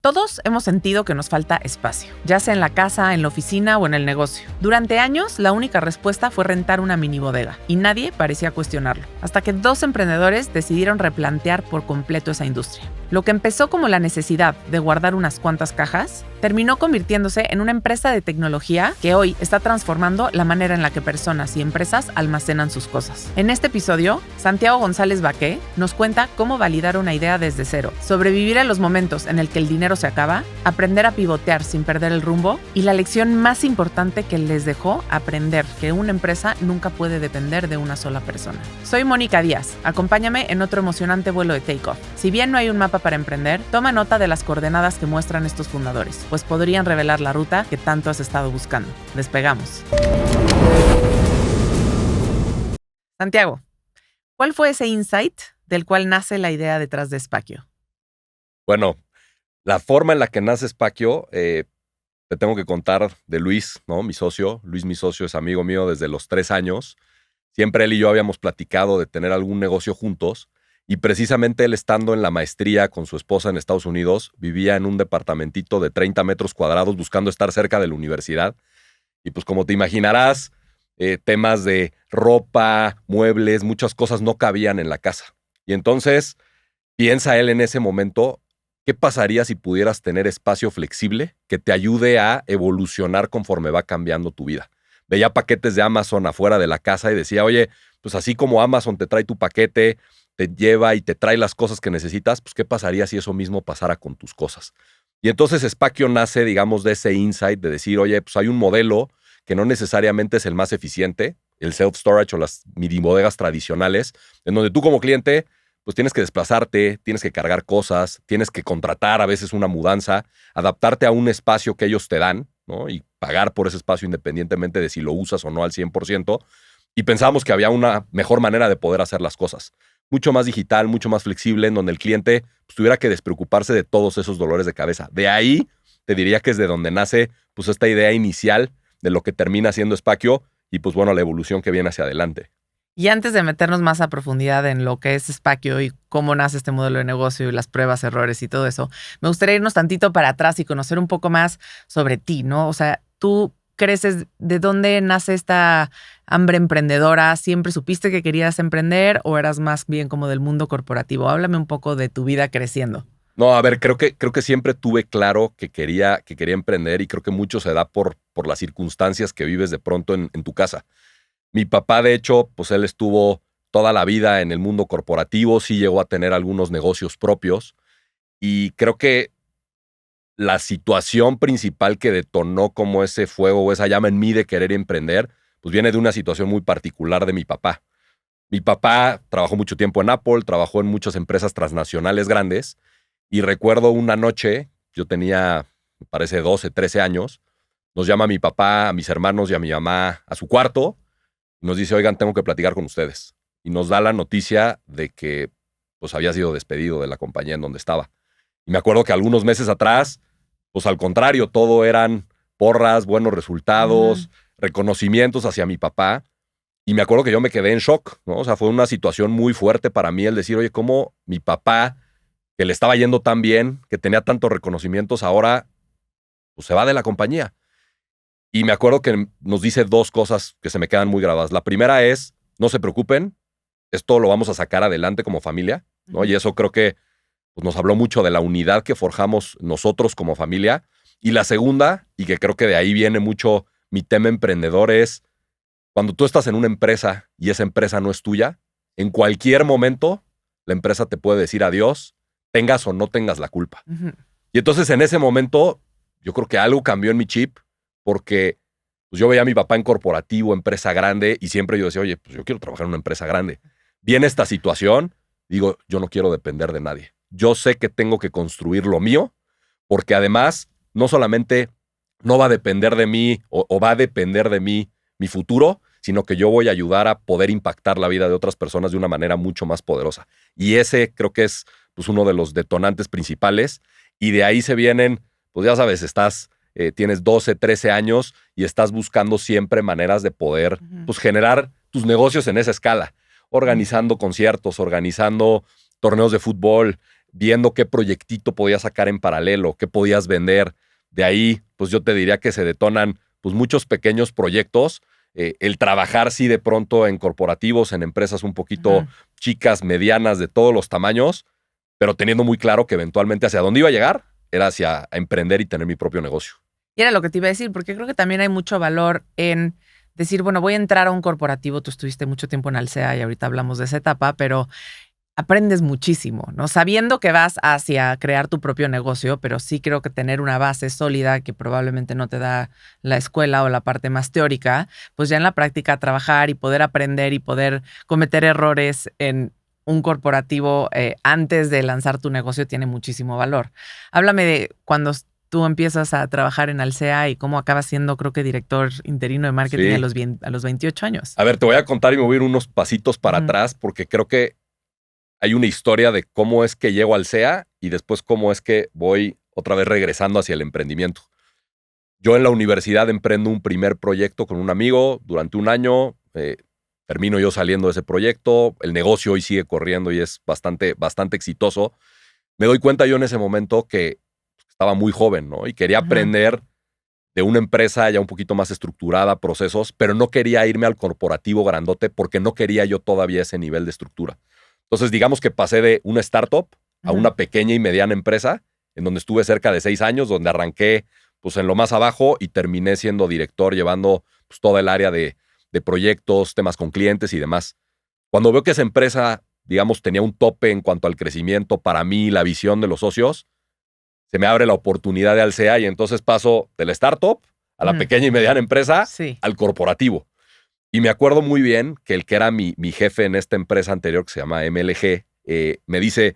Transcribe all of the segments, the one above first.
Todos hemos sentido que nos falta espacio, ya sea en la casa, en la oficina o en el negocio. Durante años, la única respuesta fue rentar una mini bodega, y nadie parecía cuestionarlo, hasta que 2 emprendedores decidieron replantear por completo esa industria. Lo que empezó como la necesidad de guardar unas cuantas cajas, terminó convirtiéndose en una empresa de tecnología que hoy está transformando la manera en la que personas y empresas almacenan sus cosas. En este episodio, Santiago González Baqué nos cuenta cómo validar una idea desde cero, sobrevivir a los momentos en el que el dinero se acaba, aprender a pivotear sin perder el rumbo y la lección más importante que les dejó: aprender que una empresa nunca puede depender de una sola persona. Soy Mónica Díaz, acompáñame en otro emocionante vuelo de Take Off. Si bien no hay un mapa para emprender, toma nota de las coordenadas que muestran estos fundadores, pues podrían revelar la ruta que tanto has estado buscando. Despegamos. Santiago, ¿cuál fue ese insight del cual nace la idea detrás de Spakio? Bueno, la forma en la que nace Spakio, te tengo que contar de Luis, ¿no? Mi socio. Luis, mi socio, es amigo mío desde los 3 años. Siempre él y yo habíamos platicado de tener algún negocio juntos. Y precisamente él, estando en la maestría con su esposa en Estados Unidos, vivía en un departamentito de 30 metros cuadrados buscando estar cerca de la universidad. Y pues como te imaginarás, temas de ropa, muebles, muchas cosas no cabían en la casa. Y entonces piensa él en ese momento: ¿qué pasaría si pudieras tener espacio flexible que te ayude a evolucionar conforme va cambiando tu vida? Veía paquetes de Amazon afuera de la casa y decía, oye, pues así como Amazon te trae tu paquete, te lleva y te trae las cosas que necesitas, pues ¿qué pasaría si eso mismo pasara con tus cosas? Y entonces Spakio nace, digamos, de ese insight de decir, oye, pues hay un modelo que no necesariamente es el más eficiente, el self-storage o las mini bodegas tradicionales, en donde tú como cliente pues tienes que desplazarte, tienes que cargar cosas, tienes que contratar a veces una mudanza, adaptarte a un espacio que ellos te dan, ¿no? Y pagar por ese espacio independientemente de si lo usas o no al 100%. Y pensamos que había una mejor manera de poder hacer las cosas. Mucho más digital, mucho más flexible, en donde el cliente pues, tuviera que despreocuparse de todos esos dolores de cabeza. De ahí te diría que es de donde nace pues esta idea inicial de lo que termina siendo Spakio y pues bueno, la evolución que viene hacia adelante. Y antes de meternos más a profundidad en lo que es Spakio y cómo nace este modelo de negocio y las pruebas, errores y todo eso, me gustaría irnos tantito para atrás y conocer un poco más sobre ti, ¿no? O sea, tú creces, ¿de dónde nace esta hambre emprendedora? ¿Siempre supiste que querías emprender o eras más bien como del mundo corporativo? Háblame un poco de tu vida creciendo. No, a ver, creo que siempre tuve claro que quería emprender, y creo que mucho se da por las circunstancias que vives de pronto en tu casa. Mi papá, de hecho, pues él estuvo toda la vida en el mundo corporativo, sí llegó a tener algunos negocios propios, y creo que la situación principal que detonó como ese fuego o esa llama en mí de querer emprender, pues viene de una situación muy particular de mi papá. Mi papá trabajó mucho tiempo en Apple, trabajó en muchas empresas transnacionales grandes, y recuerdo una noche, yo tenía, me parece, 12, 13 años, nos llama mi papá, a mis hermanos y a mi mamá a su cuarto, y nos dice, oigan, tengo que platicar con ustedes. Y nos da la noticia de que pues había sido despedido de la compañía en donde estaba. Y me acuerdo que algunos meses atrás, pues al contrario, todo eran porras, buenos resultados, reconocimientos hacia mi papá. Y me acuerdo que yo me quedé en shock, ¿no? O sea, fue una situación muy fuerte para mí el decir, oye, ¿cómo mi papá, que le estaba yendo tan bien, que tenía tantos reconocimientos, ahora pues, se va de la compañía? Y me acuerdo que nos dice 2 cosas que se me quedan muy grabadas. La primera es, no se preocupen, esto lo vamos a sacar adelante como familia, ¿no? Y eso creo que pues, nos habló mucho de la unidad que forjamos nosotros como familia. Y la segunda, y que creo que de ahí viene mucho mi tema emprendedor, es cuando tú estás en una empresa y esa empresa no es tuya, en cualquier momento la empresa te puede decir adiós, tengas o no tengas la culpa. Y entonces en ese momento yo creo que algo cambió en mi chip, porque pues yo veía a mi papá en corporativo, empresa grande, y siempre yo decía, oye, pues yo quiero trabajar en una empresa grande. Viene esta situación, digo, yo no quiero depender de nadie. Yo sé que tengo que construir lo mío, porque además no solamente no va a depender de mí o va a depender de mí mi futuro, sino que yo voy a ayudar a poder impactar la vida de otras personas de una manera mucho más poderosa. Y ese creo que es pues, uno de los detonantes principales, y de ahí se vienen, pues ya sabes, tienes 12, 13 años y estás buscando siempre maneras de poder pues, generar tus negocios en esa escala, organizando conciertos, organizando torneos de fútbol, viendo qué proyectito podías sacar en paralelo, qué podías vender. De ahí, pues yo te diría que se detonan pues muchos pequeños proyectos. El trabajar, sí, de pronto en corporativos, en empresas un poquito chicas, medianas, de todos los tamaños, pero teniendo muy claro que eventualmente hacia dónde iba a llegar era hacia emprender y tener mi propio negocio. Y era lo que te iba a decir, porque creo que también hay mucho valor en decir, bueno, voy a entrar a un corporativo. Tú estuviste mucho tiempo en Alsea y ahorita hablamos de esa etapa, pero aprendes muchísimo, ¿no? Sabiendo que vas hacia crear tu propio negocio, pero sí creo que tener una base sólida que probablemente no te da la escuela o la parte más teórica, pues ya en la práctica trabajar y poder aprender y poder cometer errores en un corporativo antes de lanzar tu negocio tiene muchísimo valor. Háblame de cuando tú empiezas a trabajar en Alsea y cómo acabas siendo, creo que, director interino de marketing Sí. a los 28 años. A ver, te voy a contar y me voy a ir unos pasitos para atrás porque creo que hay una historia de cómo es que llego al SEA y después cómo es que voy otra vez regresando hacia el emprendimiento. Yo en la universidad emprendo un primer proyecto con un amigo durante un año. Termino yo saliendo de ese proyecto. El negocio hoy sigue corriendo y es bastante, bastante exitoso. Me doy cuenta yo en ese momento que estaba muy joven, ¿no? Y quería aprender de una empresa ya un poquito más estructurada, procesos, pero no quería irme al corporativo grandote porque no quería yo todavía ese nivel de estructura. Entonces, digamos que pasé de una startup a una pequeña y mediana empresa, en donde estuve cerca de 6 años, donde arranqué pues en lo más abajo y terminé siendo director, llevando pues toda el área de proyectos, temas con clientes y demás. Cuando veo que esa empresa, digamos, tenía un tope en cuanto al crecimiento, para mí, la visión de los socios, se me abre la oportunidad de Alsea y entonces paso de la startup a la pequeña y mediana empresa al corporativo. Y me acuerdo muy bien que el que era mi jefe en esta empresa anterior, que se llama MLG, me dice,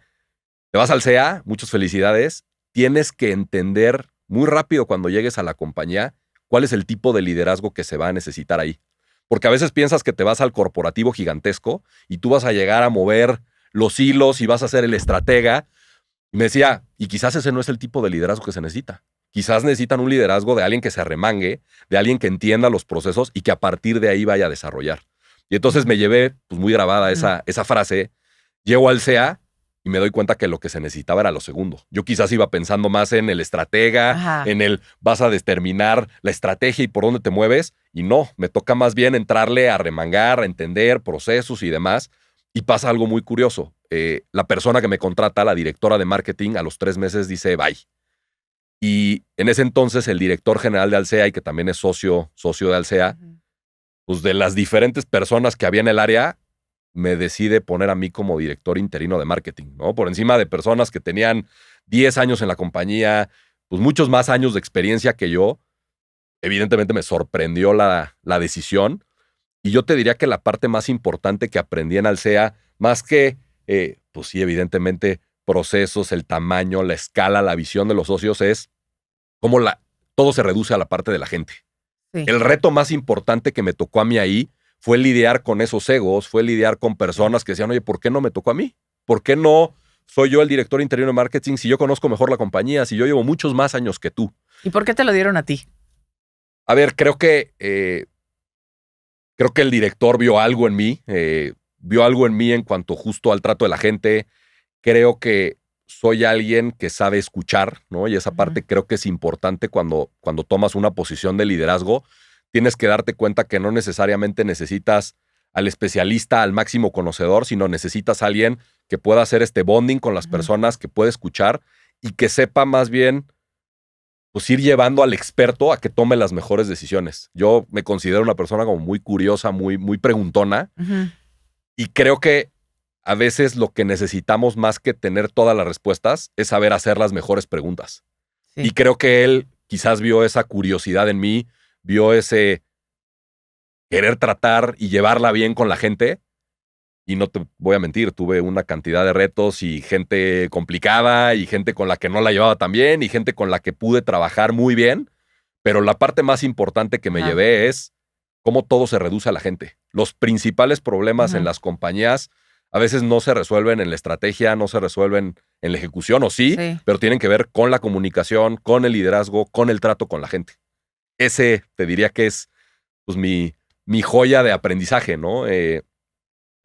te vas al CA, muchas felicidades, tienes que entender muy rápido cuando llegues a la compañía cuál es el tipo de liderazgo que se va a necesitar ahí. Porque a veces piensas que te vas al corporativo gigantesco y tú vas a llegar a mover los hilos y vas a ser el estratega. Y me decía, y quizás ese no es el tipo de liderazgo que se necesita. Quizás necesitan un liderazgo de alguien que se arremangue, de alguien que entienda los procesos y que a partir de ahí vaya a desarrollar. Y entonces me llevé pues, muy grabada esa frase. Llego al CEA y me doy cuenta que lo que se necesitaba era lo segundo. Yo quizás iba pensando más en el estratega, en el vas a determinar la estrategia y por dónde te mueves. Y no, me toca más bien entrarle a remangar, a entender procesos y demás. Y pasa algo muy curioso. La persona que me contrata, la directora de marketing, a los 3 meses dice bye. Y en ese entonces el director general de Alsea, y que también es socio de Alsea, pues de las diferentes personas que había en el área, me decide poner a mí como director interino de marketing, ¿no? Por encima de personas que tenían 10 años en la compañía, pues muchos más años de experiencia que yo. Evidentemente me sorprendió la decisión. Y yo te diría que la parte más importante que aprendí en Alsea, más que, pues sí, evidentemente, procesos, el tamaño, la escala, la visión de los socios, es cómo todo se reduce a la parte de la gente. Sí. El reto más importante que me tocó a mí ahí fue lidiar con esos egos, fue lidiar con personas que decían, oye, ¿por qué no me tocó a mí? ¿Por qué no soy yo el director interino de marketing si yo conozco mejor la compañía, si yo llevo muchos más años que tú? ¿Y por qué te lo dieron a ti? A ver, creo que el director vio algo en mí, en cuanto justo al trato de la gente. Creo que soy alguien que sabe escuchar, ¿no? Y esa parte creo que es importante cuando tomas una posición de liderazgo. Tienes que darte cuenta que no necesariamente necesitas al especialista, al máximo conocedor, sino necesitas a alguien que pueda hacer este bonding con las personas, que pueda escuchar y que sepa más bien pues ir llevando al experto a que tome las mejores decisiones. Yo me considero una persona como muy curiosa, muy, muy preguntona y creo que a veces lo que necesitamos más que tener todas las respuestas es saber hacer las mejores preguntas. Sí. Y creo que él quizás vio esa curiosidad en mí, vio ese querer tratar y llevarla bien con la gente. Y no te voy a mentir, tuve una cantidad de retos y gente complicada y gente con la que no la llevaba tan bien y gente con la que pude trabajar muy bien. Pero la parte más importante que me llevé es cómo todo se reduce a la gente. Los principales problemas en las compañías a veces no se resuelven en la estrategia, no se resuelven en la ejecución, o sí, pero tienen que ver con la comunicación, con el liderazgo, con el trato con la gente. Ese te diría que es pues, mi joya de aprendizaje, ¿no?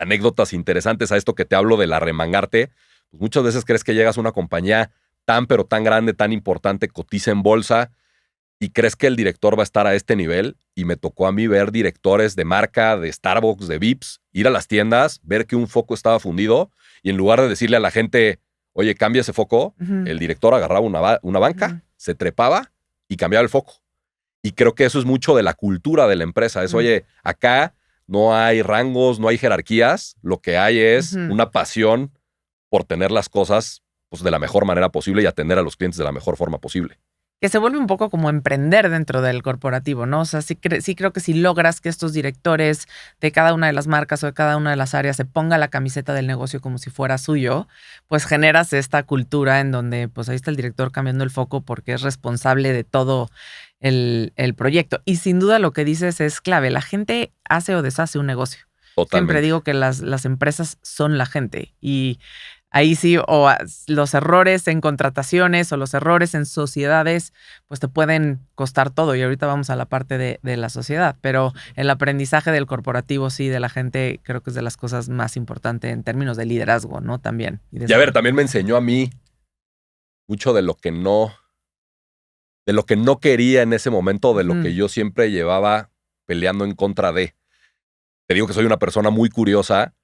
Anécdotas interesantes a esto que te hablo de la remangarte, pues muchas veces crees que llegas a una compañía tan pero tan grande, tan importante, cotiza en bolsa y crees que el director va a estar a este nivel. Y me tocó a mí ver directores de marca, de Starbucks, de Vips, ir a las tiendas, ver que un foco estaba fundido y en lugar de decirle a la gente, oye, cambia ese foco, el director agarraba una banca, se trepaba y cambiaba el foco. Y creo que eso es mucho de la cultura de la empresa. Es, oye, acá no hay rangos, no hay jerarquías, lo que hay es una pasión por tener las cosas pues, de la mejor manera posible y atender a los clientes de la mejor forma posible. Que se vuelve un poco como emprender dentro del corporativo, ¿no? O sea, sí creo que si logras que estos directores de cada una de las marcas o de cada una de las áreas se ponga la camiseta del negocio como si fuera suyo, pues generas esta cultura en donde pues ahí está el director cambiando el foco porque es responsable de todo el proyecto. Y sin duda lo que dices es clave. La gente hace o deshace un negocio. Totalmente. Siempre digo que las empresas son la gente y ahí sí, o los errores en contrataciones o los errores en sociedades, pues te pueden costar todo. Y ahorita vamos a la parte de la sociedad, pero el aprendizaje del corporativo, sí, de la gente, creo que es de las cosas más importantes en términos de liderazgo, ¿no? También. Y a ver, también me enseñó a mí mucho de lo que no quería en ese momento, de lo que yo siempre llevaba peleando en contra de. Te digo que soy una persona muy curiosa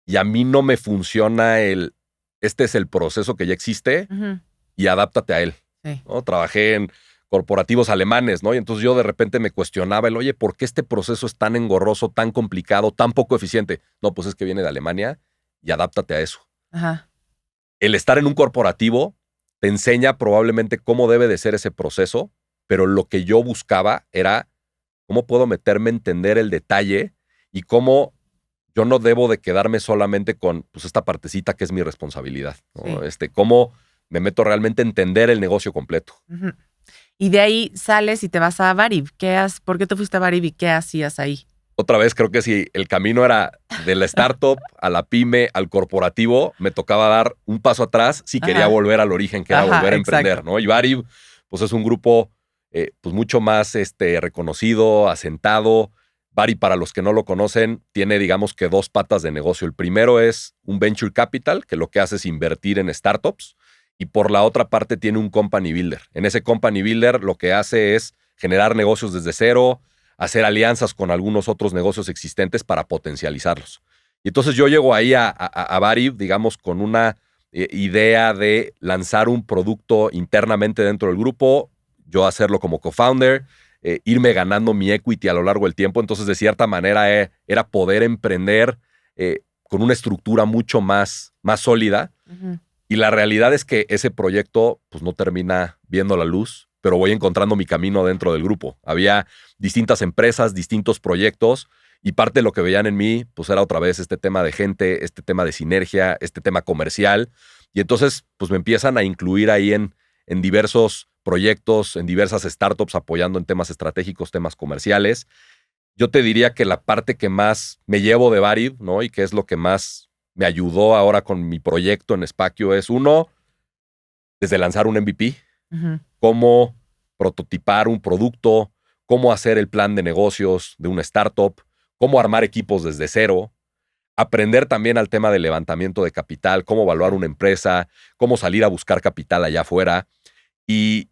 y a mí no me funciona este es el proceso que ya existe y adáptate a él. Sí. ¿No? Trabajé en corporativos alemanes, ¿no? Y entonces yo de repente me cuestionaba oye, ¿por qué este proceso es tan engorroso, tan complicado, tan poco eficiente? No, pues es que viene de Alemania y adáptate a eso. Ajá. El estar en un corporativo te enseña probablemente cómo debe de ser ese proceso, pero lo que yo buscaba era cómo puedo meterme a entender el detalle y cómo yo no debo de quedarme solamente con pues, esta partecita que es mi responsabilidad, ¿no? Sí. Cómo me meto realmente a entender el negocio completo. Y de ahí sales y te vas a Varib. ¿Por qué te fuiste a Varib y qué hacías ahí? Otra vez, creo que si el camino era de la startup a la pyme, al corporativo, me tocaba dar un paso atrás si quería volver al origen, que era volver a emprender, ¿no? Y Varib, pues es un grupo pues mucho más reconocido, asentado. Varib, para los que no lo conocen, tiene, digamos que dos patas de negocio. El primero es un venture capital, que lo que hace es invertir en startups. Y por la otra parte tiene un company builder. En ese company builder lo que hace es generar negocios desde cero, hacer alianzas con algunos otros negocios existentes para potencializarlos. Y entonces yo llego ahí a Varib, digamos, con una idea de lanzar un producto internamente dentro del grupo, yo hacerlo como co-founder, irme ganando mi equity a lo largo del tiempo. Entonces, de cierta manera, era poder emprender con una estructura mucho más sólida. Y la realidad es que ese proyecto pues, no termina viendo la luz, pero voy encontrando mi camino dentro del grupo. Había distintas empresas, distintos proyectos, y parte de lo que veían en mí pues, era otra vez este tema de gente, este tema de sinergia, este tema comercial. Y entonces pues, me empiezan a incluir ahí en diversos proyectos, en diversas startups, apoyando en temas estratégicos, temas comerciales. Yo te diría que la parte que más me llevo de Varib, ¿no? Y que es lo que más me ayudó ahora con mi proyecto en Spakio es, uno, desde lanzar un MVP, cómo prototipar un producto, cómo hacer el plan de negocios de una startup, cómo armar equipos desde cero, aprender también al tema del levantamiento de capital, cómo evaluar una empresa, cómo salir a buscar capital allá afuera. Y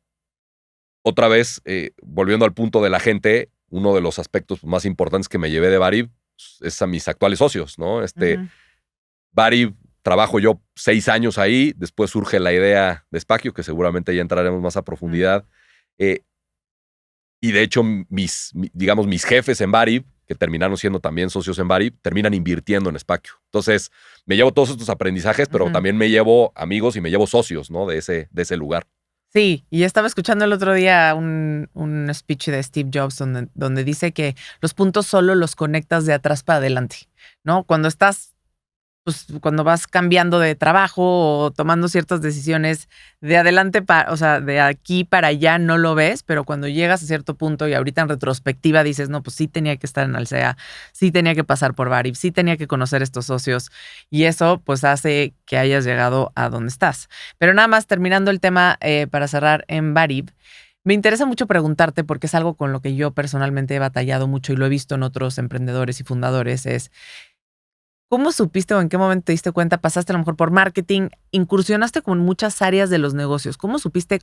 otra vez, volviendo al punto de la gente, uno de los aspectos más importantes que me llevé de Varib es a mis actuales socios, ¿no? Varib, trabajo yo 6 años ahí, después surge la idea de Spakio, que seguramente ya entraremos más a profundidad. Y de hecho, mis jefes en Varib, que terminaron siendo también socios en Varib, terminan invirtiendo en Spakio. Entonces, me llevo todos estos aprendizajes, pero también me llevo amigos y me llevo socios, ¿no? de ese lugar. Sí, y estaba escuchando el otro día un speech de Steve Jobs donde dice que los puntos solo los conectas de atrás para adelante, ¿no? Cuando vas cambiando de trabajo o tomando ciertas decisiones de adelante, o sea, de aquí para allá no lo ves, pero cuando llegas a cierto punto y ahorita en retrospectiva dices, no, pues sí tenía que estar en Alsea, sí tenía que pasar por Varib, sí tenía que conocer estos socios y eso pues hace que hayas llegado a donde estás. Pero nada más terminando el tema para cerrar en Varib, me interesa mucho preguntarte porque es algo con lo que yo personalmente he batallado mucho y lo he visto en otros emprendedores y fundadores, es ¿Cómo supiste o en qué momento te diste cuenta? Pasaste a lo mejor por marketing, incursionaste con muchas áreas de los negocios. ¿Cómo supiste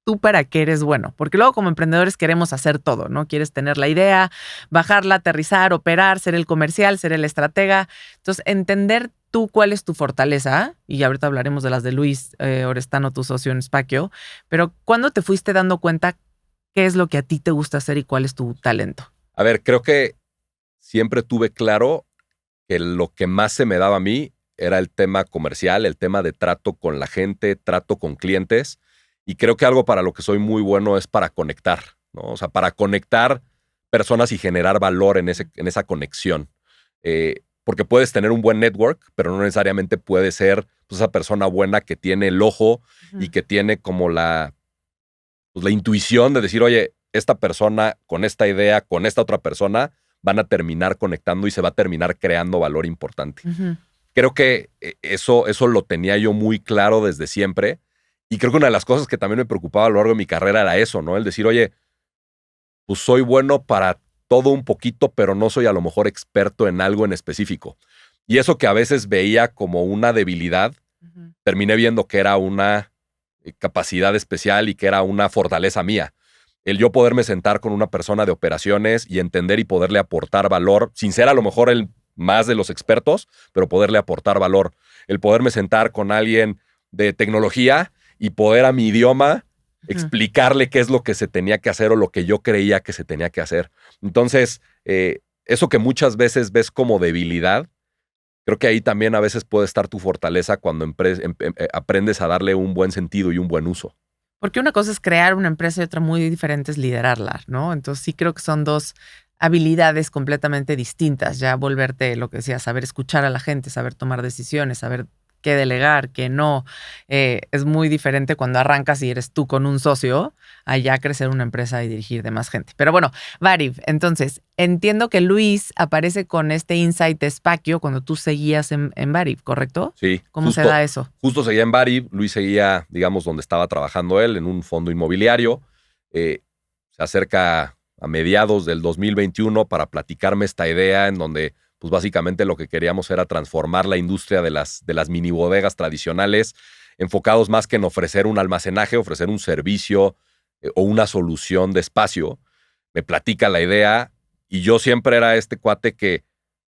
tú para qué eres bueno? Porque luego como emprendedores queremos hacer todo, ¿no? Quieres tener la idea, bajarla, aterrizar, operar, ser el comercial, ser el estratega. Entonces, entender tú cuál es tu fortaleza, y ahorita hablaremos de las de Luis Orestano, tu socio en Spakio, pero ¿cuándo te fuiste dando cuenta qué es lo que a ti te gusta hacer y cuál es tu talento? A ver, creo que siempre tuve claro que lo que más se me daba a mí era el tema comercial, el tema de trato con la gente, trato con clientes. Y creo que algo para lo que soy muy bueno es para conectar, ¿no? O sea, para conectar personas y generar valor en esa conexión. Porque puedes tener un buen network, pero no necesariamente puedes ser pues, esa persona buena que tiene el ojo y que tiene como la intuición de decir, oye, esta persona con esta idea, con esta otra persona, van a terminar conectando y se va a terminar creando valor importante. Ujú. Creo que eso lo tenía yo muy claro desde siempre. Y creo que una de las cosas que también me preocupaba a lo largo de mi carrera era eso, ¿no? El decir, oye, pues soy bueno para todo un poquito, pero no soy a lo mejor experto en algo en específico. Y eso que a veces veía como una debilidad, Ujú. terminé viendo que era una capacidad especial y que era una fortaleza mía. El yo poderme sentar con una persona de operaciones y entender y poderle aportar valor, sin ser a lo mejor el más de los expertos, pero poderle aportar valor. El poderme sentar con alguien de tecnología y poder a mi idioma Ujú. explicarle qué es lo que se tenía que hacer o lo que yo creía que se tenía que hacer. Entonces, eso que muchas veces ves como debilidad, creo que ahí también a veces puede estar tu fortaleza cuando aprendes a darle un buen sentido y un buen uso. Porque una cosa es crear una empresa y otra muy diferente es liderarla, ¿no? Entonces sí creo que son dos habilidades completamente distintas. Ya volverte, lo que decía, saber escuchar a la gente, saber tomar decisiones, saber qué delegar, qué no. Es muy diferente cuando arrancas y eres tú con un socio, a ya crecer una empresa y dirigir de más gente. Pero bueno, Variv, entonces, entiendo que Luis aparece con este insight de Spakio cuando tú seguías en Variv, ¿correcto? Sí, ¿Cómo se da eso? justo seguía en Bari, Luis seguía, digamos, donde estaba trabajando él, en un fondo inmobiliario. Se acerca a mediados del 2021 para platicarme esta idea en donde, pues básicamente lo que queríamos era transformar la industria de las mini bodegas tradicionales, enfocados más que en ofrecer un almacenaje, ofrecer un servicio o una solución de espacio. Me platica la idea y yo siempre era este cuate que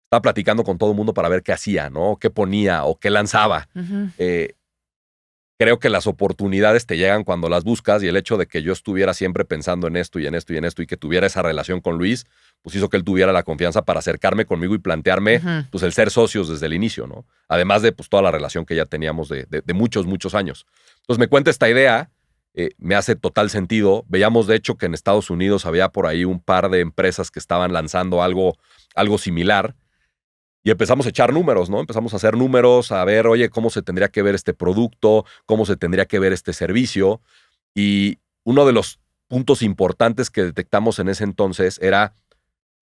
estaba platicando con todo el mundo para ver qué hacía, ¿no? Qué ponía o qué lanzaba. Ujú. Eh, Creo que las oportunidades te llegan cuando las buscas y el hecho de que yo estuviera siempre pensando en esto y en esto y en esto y que tuviera esa relación con Luis, pues hizo que él tuviera la confianza para acercarme conmigo y plantearme Ujú. pues el ser socios desde el inicio, ¿no? Además de pues toda la relación que ya teníamos de muchos, muchos años. Entonces me cuenta esta idea, me hace total sentido. Veíamos de hecho que en Estados Unidos había por ahí un par de empresas que estaban lanzando algo similar. Y empezamos a echar números, ¿no? Empezamos a hacer números, a ver, oye, cómo se tendría que ver este producto, cómo se tendría que ver este servicio. Y uno de los puntos importantes que detectamos en ese entonces era,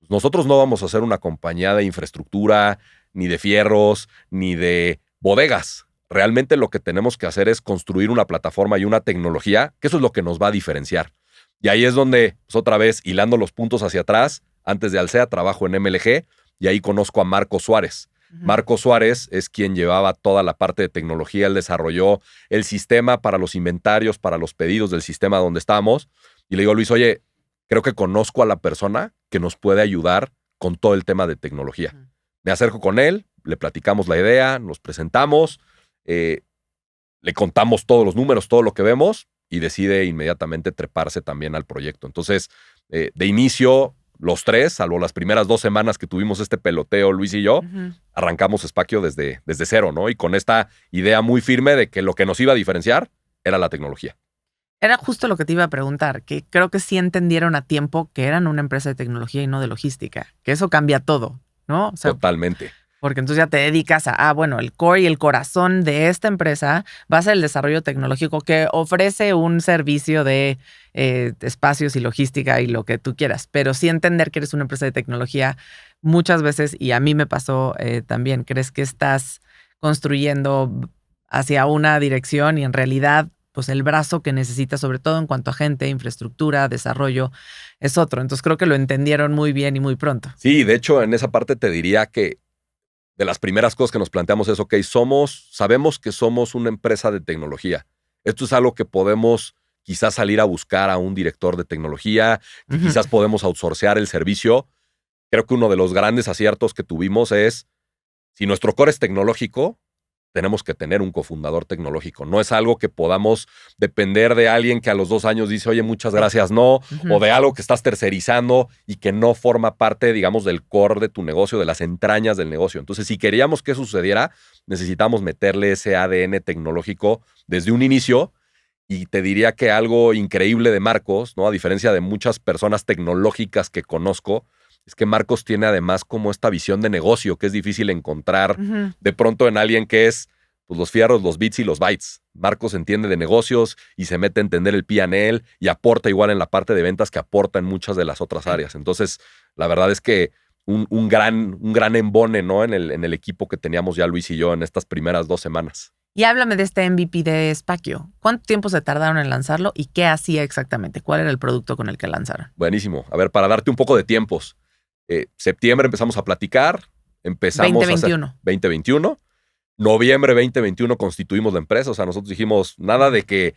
nosotros no vamos a ser una compañía de infraestructura, ni de fierros, ni de bodegas. Realmente lo que tenemos que hacer es construir una plataforma y una tecnología, que eso es lo que nos va a diferenciar. Y ahí es donde, pues otra vez, hilando los puntos hacia atrás, antes de Alsea trabajo en MLG, y ahí conozco a Marco Suárez. Ujú. Marco Suárez es quien llevaba toda la parte de tecnología, él desarrolló el sistema para los inventarios, para los pedidos del sistema donde estábamos. Y le digo, Luis, oye, creo que conozco a la persona que nos puede ayudar con todo el tema de tecnología. Ujú. Me acerco con él, le platicamos la idea, nos presentamos, le contamos todos los números, todo lo que vemos, y decide inmediatamente treparse también al proyecto. Entonces, de inicio, los tres, salvo las primeras 2 semanas que tuvimos este peloteo, Luis y yo, Ujú. arrancamos Spakio desde cero, ¿no? Y con esta idea muy firme de que lo que nos iba a diferenciar era la tecnología. Era justo lo que te iba a preguntar, que creo que sí entendieron a tiempo que eran una empresa de tecnología y no de logística, que eso cambia todo, ¿no? O sea, Totalmente. porque entonces ya te dedicas bueno, el core y el corazón de esta empresa va a ser el desarrollo tecnológico que ofrece un servicio de espacios y logística y lo que tú quieras, pero sí entender que eres una empresa de tecnología muchas veces, y a mí me pasó también, crees que estás construyendo hacia una dirección y en realidad pues el brazo que necesitas, sobre todo en cuanto a gente, infraestructura, desarrollo, es otro. Entonces creo que lo entendieron muy bien y muy pronto. Sí, de hecho, en esa parte te diría que de las primeras cosas que nos planteamos es, ok, sabemos que somos una empresa de tecnología. Esto es algo que podemos quizás salir a buscar a un director de tecnología, que quizás podemos outsourcear el servicio. Creo que uno de los grandes aciertos que tuvimos es, si nuestro core es tecnológico, tenemos que tener un cofundador tecnológico. No es algo que podamos depender de alguien que a los 2 años dice, oye, muchas gracias, no, o de algo que estás tercerizando y que no forma parte, digamos, del core de tu negocio, de las entrañas del negocio. Entonces, si queríamos que eso sucediera, necesitamos meterle ese ADN tecnológico desde un inicio. Y te diría que algo increíble de Marcos, ¿no? A diferencia de muchas personas tecnológicas que conozco, es que Marcos tiene además como esta visión de negocio que es difícil encontrar de pronto en alguien que es pues, los fierros, los bits y los bytes. Marcos entiende de negocios y se mete a entender el P&L y aporta igual en la parte de ventas que aporta en muchas de las otras áreas. Entonces, la verdad es que un gran embone, ¿no? en el equipo que teníamos ya Luis y yo en estas primeras 2 semanas. Y háblame de este MVP de Spakio. ¿Cuánto tiempo se tardaron en lanzarlo y qué hacía exactamente? ¿Cuál era el producto con el que lanzaron? Buenísimo. A ver, para darte un poco de tiempos. Septiembre empezamos a platicar. Empezamos 2021. 2021. Noviembre 2021 constituimos la empresa. O sea, nosotros dijimos, nada de que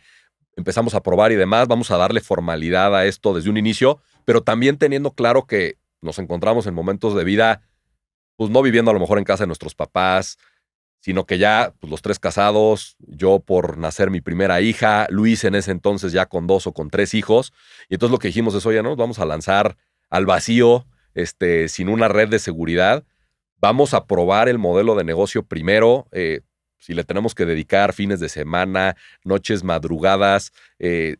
empezamos a probar y demás. Vamos a darle formalidad a esto desde un inicio, pero también teniendo claro que nos encontramos en momentos de vida, pues no viviendo a lo mejor en casa de nuestros papás, sino que ya pues, los 3 casados, yo por nacer mi primera hija, Luis en ese entonces ya con 2 o con 3 hijos. Y entonces lo que dijimos es, oye, no nos vamos a lanzar al vacío, sin una red de seguridad. Vamos a probar el modelo de negocio primero. Si le tenemos que dedicar fines de semana, noches, madrugadas,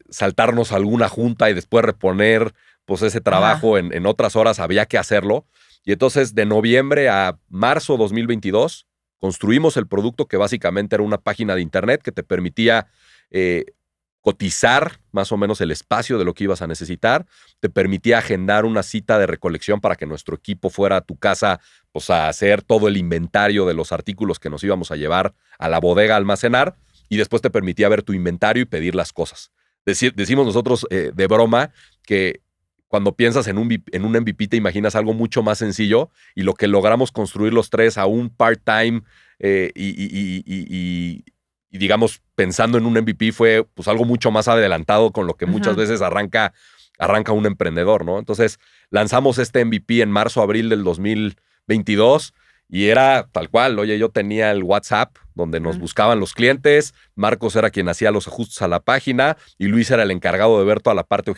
saltarnos alguna junta y después reponer pues ese trabajo en otras horas, había que hacerlo. Y entonces de noviembre a marzo 2022 construimos el producto que básicamente era una página de internet que te permitía cotizar más o menos el espacio de lo que ibas a necesitar, te permitía agendar una cita de recolección para que nuestro equipo fuera a tu casa pues, a hacer todo el inventario de los artículos que nos íbamos a llevar a la bodega a almacenar, y después te permitía ver tu inventario y pedir las cosas. Decimos nosotros de broma que cuando piensas en un MVP te imaginas algo mucho más sencillo, y lo que logramos construir los 3 a un part-time y digamos, pensando en un MVP fue pues algo mucho más adelantado con lo que muchas veces arranca un emprendedor, ¿no? Entonces, lanzamos este MVP en marzo, abril del 2022 y era tal cual. Oye, yo tenía el WhatsApp donde nos buscaban los clientes, Marcos era quien hacía los ajustes a la página y Luis era el encargado de ver toda la parte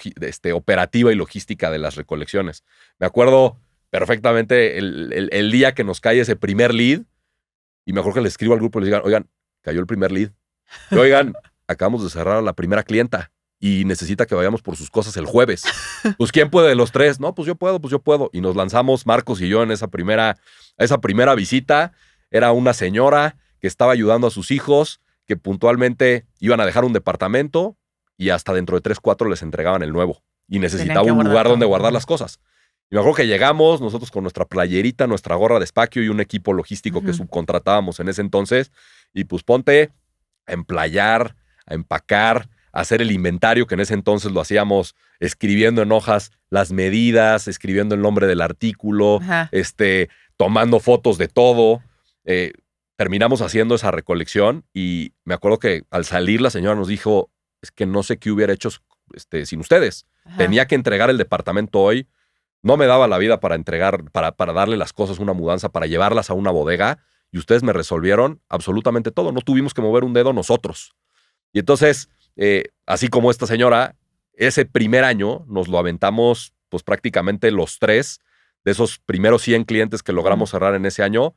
operativa y logística de las recolecciones. Me acuerdo perfectamente el día que nos cae ese primer lead y me acuerdo que le escribo al grupo y les digan, oigan, cayó el primer lead. Y, oigan, acabamos de cerrar a la primera clienta y necesita que vayamos por sus cosas el jueves. Pues, ¿quién puede de los 3? No, pues yo puedo. Y nos lanzamos, Marcos y yo, en esa primera visita. Era una señora que estaba ayudando a sus hijos, que puntualmente iban a dejar un departamento y hasta dentro de 3, 4 les entregaban el nuevo. Y necesitaba un lugar donde guardar las cosas. Y me acuerdo que llegamos nosotros con nuestra playerita, nuestra gorra de Spakio y un equipo logístico que subcontratábamos en ese entonces. Y pues ponte a emplayar, a empacar, a hacer el inventario, que en ese entonces lo hacíamos escribiendo en hojas las medidas, escribiendo el nombre del artículo, tomando fotos de todo. Terminamos haciendo esa recolección y me acuerdo que al salir la señora nos dijo, es que no sé qué hubiera hecho sin ustedes. Tenía que entregar el departamento hoy. No me daba la vida para entregar, para darle las cosas, una mudanza, para llevarlas a una bodega. Y ustedes me resolvieron absolutamente todo. No tuvimos que mover un dedo nosotros. Y entonces, así como esta señora, ese primer año nos lo aventamos pues prácticamente los 3 de esos primeros 100 clientes que logramos cerrar en ese año.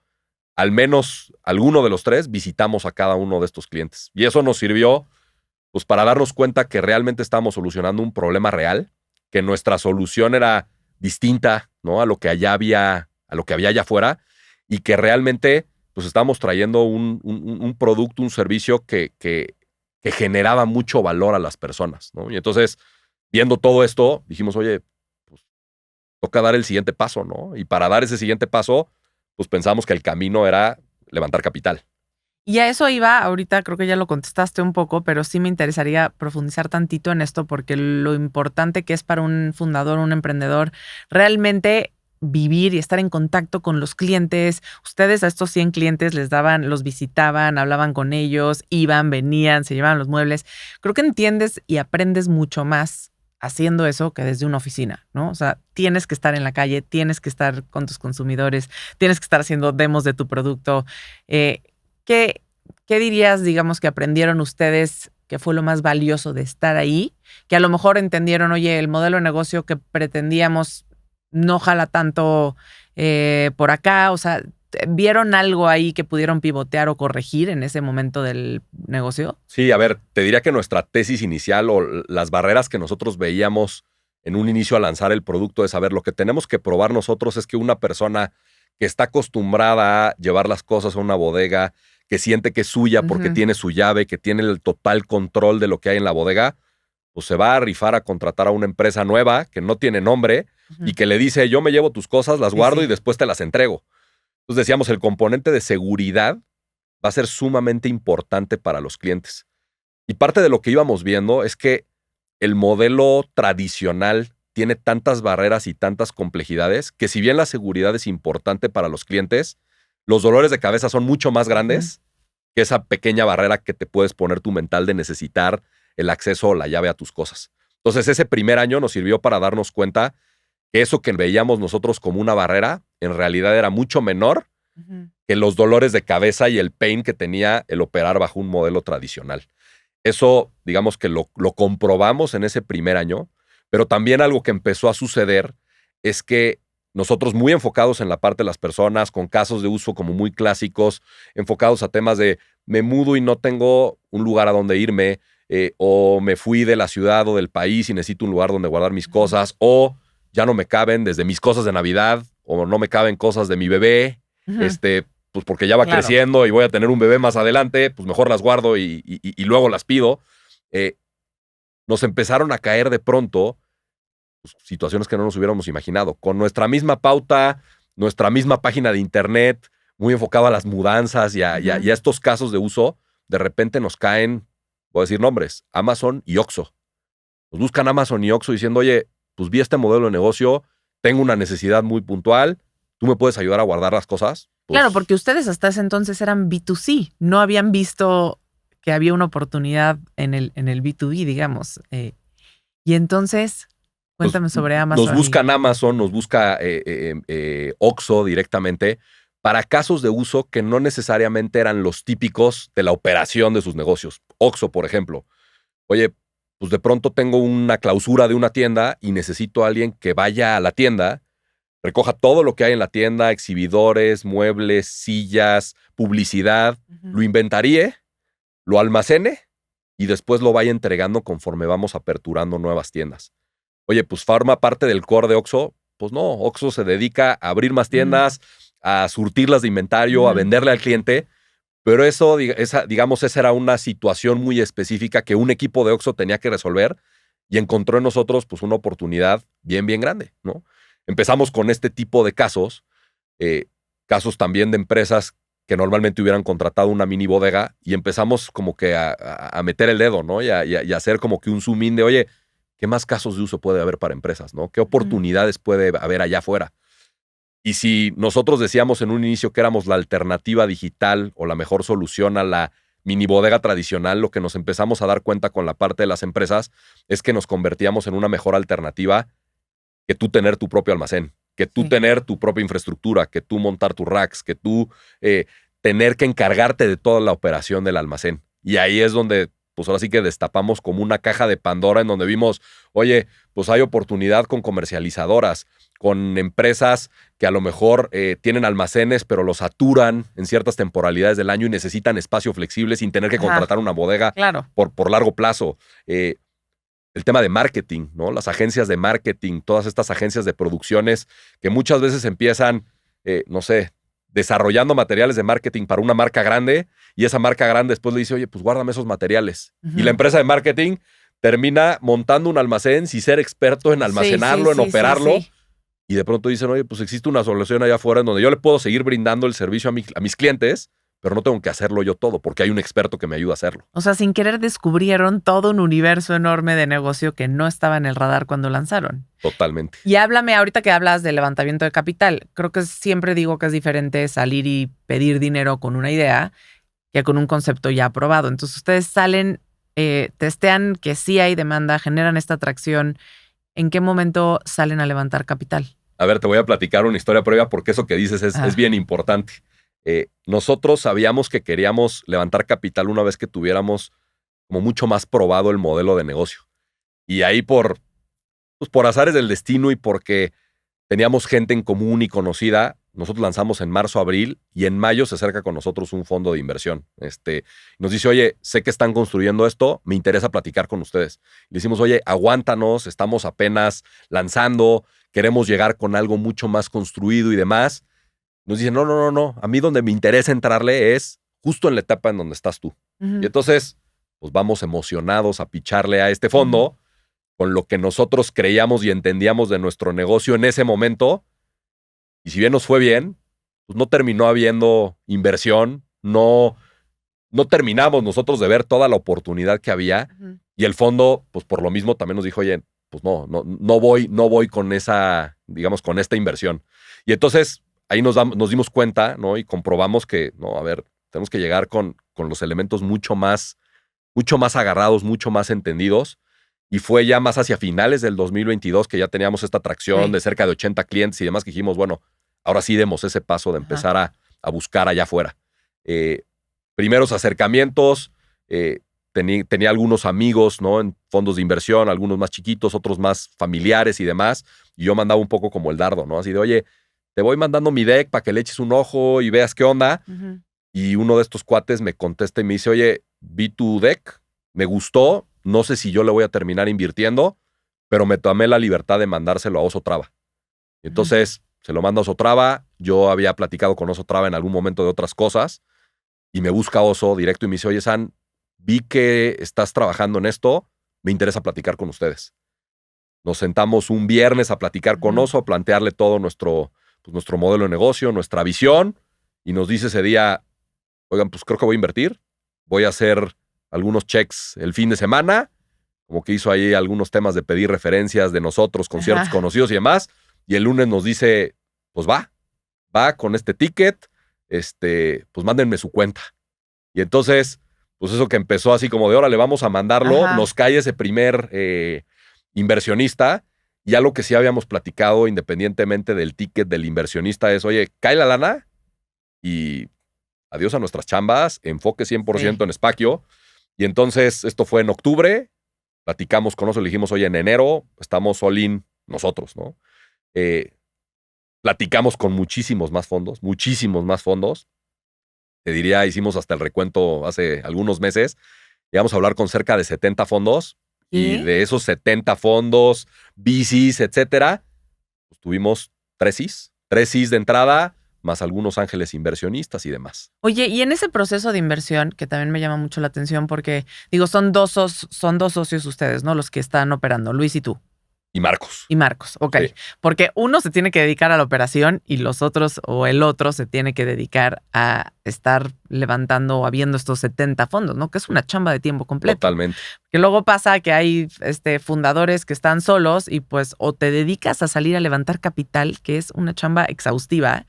Al menos alguno de los 3 visitamos a cada uno de estos clientes. Y eso nos sirvió pues para darnos cuenta que realmente estábamos solucionando un problema real, que nuestra solución era distinta, ¿no? a lo que había allá afuera, y que realmente pues estamos trayendo un producto, un servicio que generaba mucho valor a las personas, ¿no? Y entonces, viendo todo esto, dijimos, oye, pues toca dar el siguiente paso, ¿no? Y para dar ese siguiente paso, pues pensamos que el camino era levantar capital. Y a eso iba, ahorita creo que ya lo contestaste un poco, pero sí me interesaría profundizar tantito en esto porque lo importante que es para un fundador, un emprendedor, realmente vivir y estar en contacto con los clientes. Ustedes a estos 100 clientes los visitaban, hablaban con ellos, iban, venían, se llevaban los muebles. Creo que entiendes y aprendes mucho más haciendo eso que desde una oficina, ¿no? O sea, tienes que estar en la calle, tienes que estar con tus consumidores, tienes que estar haciendo demos de tu producto. ¿Qué dirías, digamos, que aprendieron ustedes que fue lo más valioso de estar ahí? Que a lo mejor entendieron, oye, el modelo de negocio que pretendíamos no jala tanto por acá. O sea, ¿vieron algo ahí que pudieron pivotear o corregir en ese momento del negocio? Sí, a ver, te diría que nuestra tesis inicial o las barreras que nosotros veíamos en un inicio a lanzar el producto es, a ver, lo que tenemos que probar nosotros es que una persona que está acostumbrada a llevar las cosas a una bodega, que siente que es suya porque tiene su llave, que tiene el total control de lo que hay en la bodega, pues se va a rifar a contratar a una empresa nueva que no tiene nombre y que le dice, yo me llevo tus cosas, las guardo y después te las entrego. Entonces decíamos, el componente de seguridad va a ser sumamente importante para los clientes. Y parte de lo que íbamos viendo es que el modelo tradicional tiene tantas barreras y tantas complejidades que si bien la seguridad es importante para los clientes, los dolores de cabeza son mucho más grandes que esa pequeña barrera que te puedes poner tu mental de necesitar el acceso o la llave a tus cosas. Entonces ese primer año nos sirvió para darnos cuenta que eso que veíamos nosotros como una barrera en realidad era mucho menor que los dolores de cabeza y el pain que tenía el operar bajo un modelo tradicional. Eso, digamos que lo comprobamos en ese primer año, pero también algo que empezó a suceder es que nosotros muy enfocados en la parte de las personas, con casos de uso como muy clásicos, enfocados a temas de me mudo y no tengo un lugar a donde irme, o me fui de la ciudad o del país y necesito un lugar donde guardar mis cosas, o ya no me caben desde mis cosas de Navidad, o no me caben cosas de mi bebé, pues porque ya va creciendo y voy a tener un bebé más adelante, pues mejor las guardo y luego las pido. Nos empezaron a caer de pronto pues, situaciones que no nos hubiéramos imaginado. Con nuestra misma pauta, nuestra misma página de internet, muy enfocada a las mudanzas y a estos casos de uso, de repente nos caen, voy a decir nombres, Amazon y Oxxo. Nos buscan Amazon y Oxxo diciendo, oye, pues vi este modelo de negocio, tengo una necesidad muy puntual, ¿tú me puedes ayudar a guardar las cosas? Pues, claro, porque ustedes hasta ese entonces eran B2C, no habían visto que había una oportunidad en el B2B, digamos. Y entonces, cuéntame sobre Amazon. Nos buscan Amazon, nos busca Oxxo directamente para casos de uso que no necesariamente eran los típicos de la operación de sus negocios. Oxxo, por ejemplo. Oye, pues de pronto tengo una clausura de una tienda y necesito a alguien que vaya a la tienda, recoja todo lo que hay en la tienda, exhibidores, muebles, sillas, publicidad, lo inventaríe, lo almacene y después lo vaya entregando conforme vamos aperturando nuevas tiendas. Oye, pues forma parte del core de Oxxo. Pues no, Oxxo se dedica a abrir más tiendas, a surtirlas de inventario, a venderle al cliente. Pero eso, digamos, esa era una situación muy específica que un equipo de Oxxo tenía que resolver y encontró en nosotros pues una oportunidad bien, bien grande, ¿no? Empezamos con este tipo de casos, casos también de empresas que normalmente hubieran contratado una mini bodega y empezamos como que a meter el dedo, ¿no? Y a hacer como que un zoom in de, oye, ¿qué más casos de uso puede haber para empresas, ¿no? ¿Qué oportunidades puede haber allá afuera? Y si nosotros decíamos en un inicio que éramos la alternativa digital o la mejor solución a la mini bodega tradicional, lo que nos empezamos a dar cuenta con la parte de las empresas es que nos convertíamos en una mejor alternativa que tú tener tu propio almacén, que tú tener tu propia infraestructura, que tú montar tus racks, que tú tener que encargarte de toda la operación del almacén. Y ahí es donde pues ahora sí que destapamos como una caja de Pandora en donde vimos, oye, pues hay oportunidad con comercializadoras, con empresas que a lo mejor tienen almacenes, pero los saturan en ciertas temporalidades del año y necesitan espacio flexible sin tener que contratar una bodega por largo plazo. El tema de marketing, ¿no? Las agencias de marketing, todas estas agencias de producciones que muchas veces empiezan, no sé, desarrollando materiales de marketing para una marca grande y esa marca grande después le dice, oye, pues guárdame esos materiales. Y la empresa de marketing termina montando un almacén sin ser experto en almacenarlo, en operarlo. Y de pronto dicen, oye, pues existe una solución allá afuera en donde yo le puedo seguir brindando el servicio a mis clientes, pero no tengo que hacerlo yo todo porque hay un experto que me ayuda a hacerlo. O sea, sin querer descubrieron todo un universo enorme de negocio que no estaba en el radar cuando lanzaron. Totalmente. Y háblame, ahorita que hablas de levantamiento de capital, creo que siempre digo que es diferente salir y pedir dinero con una idea que con un concepto ya aprobado. Entonces ustedes salen, testean que sí hay demanda, generan esta atracción. ¿En qué momento salen a levantar capital? A ver, te voy a platicar una historia previa porque eso que dices es bien importante. Nosotros sabíamos que queríamos levantar capital una vez que tuviéramos como mucho más probado el modelo de negocio. Y ahí por azares del destino y porque teníamos gente en común y conocida, nosotros lanzamos en marzo, abril, y en mayo se acerca con nosotros un fondo de inversión. Nos dice, oye, sé que están construyendo esto, me interesa platicar con ustedes. Le decimos, oye, aguántanos, estamos apenas lanzando, queremos llegar con algo mucho más construido y demás. Nos dicen, no, a mí donde me interesa entrarle es justo en la etapa en donde estás tú. Y entonces, pues vamos emocionados a picharle a este fondo con lo que nosotros creíamos y entendíamos de nuestro negocio en ese momento. Y si bien nos fue bien, pues no terminó habiendo inversión, no terminamos nosotros de ver toda la oportunidad que había. Y el fondo, pues por lo mismo también nos dijo, oye, pues no voy con esa, digamos, con esta inversión. Y entonces ahí nos dimos cuenta, ¿no? Y comprobamos que, no, a ver, tenemos que llegar con los elementos mucho más agarrados, mucho más entendidos. Y fue ya más hacia finales del 2022 que ya teníamos esta atracción de cerca de 80 clientes y demás que dijimos, bueno, ahora sí demos ese paso de empezar a buscar allá afuera. Primeros acercamientos, tenía algunos amigos, ¿no? En fondos de inversión, algunos más chiquitos, otros más familiares y demás. Y yo mandaba un poco como el dardo, ¿no? Así de, oye, te voy mandando mi deck para que le eches un ojo y veas qué onda. Y uno de estos cuates me contesta y me dice, oye, vi tu deck, me gustó, no sé si yo le voy a terminar invirtiendo, pero me tomé la libertad de mandárselo a Oso Traba. Y entonces se lo manda a Oso Traba. Yo había platicado con Oso Traba en algún momento de otras cosas y me busca Oso directo y me dice, oye, San, vi que estás trabajando en esto, me interesa platicar con ustedes. Nos sentamos un viernes a platicar con Oso, a plantearle todo nuestro modelo de negocio, nuestra visión, y nos dice ese día, oigan, pues creo que voy a invertir, voy a hacer algunos checks el fin de semana, como que hizo ahí algunos temas de pedir referencias de nosotros con ciertos conocidos y demás, y el lunes nos dice, pues va con este ticket, pues mándenme su cuenta. Y entonces, pues eso que empezó así como de, órale, vamos a mandarlo, nos cae ese primer inversionista, y algo que sí habíamos platicado independientemente del ticket del inversionista es, oye, cae la lana y adiós a nuestras chambas, enfoque 100% en Spacio. Y entonces esto fue en octubre, platicamos con nosotros, le dijimos, oye, en enero estamos all in nosotros, ¿no? Platicamos con muchísimos más fondos. Te diría, hicimos hasta el recuento hace algunos meses. Llegamos a hablar con cerca de 70 fondos. Y de esos 70 fondos, VCs, etcétera, pues tuvimos 3 Cs de entrada, más algunos ángeles inversionistas y demás. Oye, y en ese proceso de inversión, que también me llama mucho la atención porque, digo, son dos socios ustedes, ¿no? Los que están operando, Luis y tú. Y Marcos. Ok. Sí. Porque uno se tiene que dedicar a la operación y los otros o el otro se tiene que dedicar a estar levantando o habiendo estos 70 fondos, ¿no? Que es una chamba de tiempo completo. Totalmente. Que luego pasa que hay fundadores que están solos y pues o te dedicas a salir a levantar capital, que es una chamba exhaustiva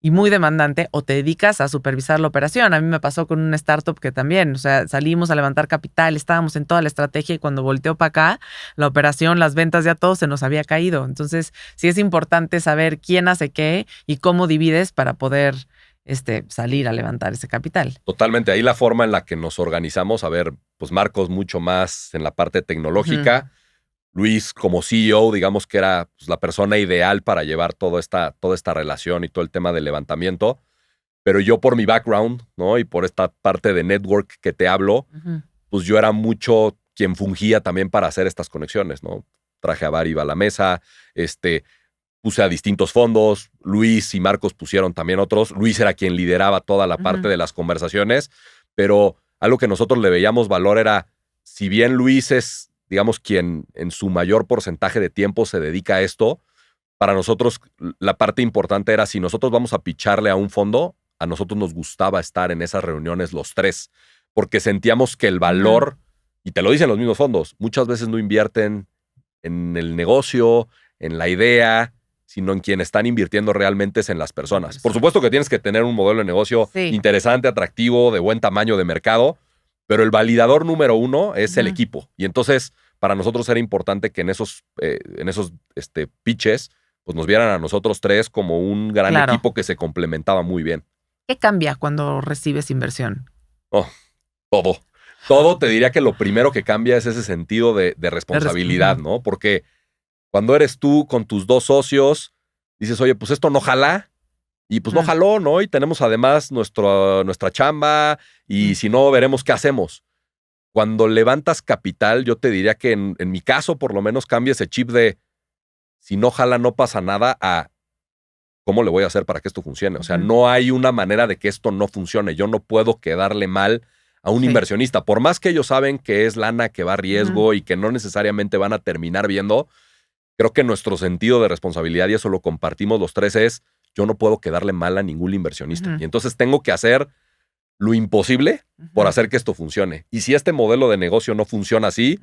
y muy demandante, o te dedicas a supervisar la operación. A mí me pasó con una startup que también, o sea, salimos a levantar capital, estábamos en toda la estrategia y cuando volteó para acá, la operación, las ventas, ya todo se nos había caído. Entonces, sí es importante saber quién hace qué y cómo divides para poder salir a levantar ese capital. Totalmente. Ahí la forma en la que nos organizamos, a ver, pues Marcos mucho más en la parte tecnológica, Luis como CEO, digamos que era pues, la persona ideal para llevar toda esta relación y todo el tema del levantamiento. Pero yo por mi background, ¿no? Y por esta parte de network que te hablo, pues yo era mucho quien fungía también para hacer estas conexiones, ¿no? Traje a Bariba a la mesa, puse a distintos fondos, Luis y Marcos pusieron también otros. Luis era quien lideraba toda la parte de las conversaciones, pero algo que nosotros le veíamos valor era, si bien Luis es digamos, quien en su mayor porcentaje de tiempo se dedica a esto, para nosotros la parte importante era si nosotros vamos a picharle a un fondo, a nosotros nos gustaba estar en esas reuniones los tres, porque sentíamos que el valor, y te lo dicen los mismos fondos, muchas veces no invierten en el negocio, en la idea, sino en quien están invirtiendo realmente es en las personas. Por supuesto que tienes que tener un modelo de negocio interesante, atractivo, de buen tamaño de mercado, pero el validador número uno es el equipo. Y entonces, para nosotros era importante que en esos pitches, pues nos vieran a nosotros tres como un gran equipo que se complementaba muy bien. ¿Qué cambia cuando recibes inversión? Oh, todo. Todo te diría que lo primero que cambia es ese sentido de responsabilidad, ¿no? Porque cuando eres tú con tus dos socios, dices, oye, pues esto no jala. Y pues no jaló, ¿no? Y tenemos además nuestra chamba y si no, veremos qué hacemos. Cuando levantas capital, yo te diría que en mi caso, por lo menos, cambia ese chip de si no jala, no pasa nada a cómo le voy a hacer para que esto funcione. O sea, no hay una manera de que esto no funcione. Yo no puedo quedarle mal a un inversionista. Por más que ellos saben que es lana que va a riesgo y que no necesariamente van a terminar viendo, creo que nuestro sentido de responsabilidad, y eso lo compartimos los tres, es yo no puedo quedarle mal a ningún inversionista. Y entonces tengo que hacer lo imposible por hacer que esto funcione. Y si este modelo de negocio no funciona así,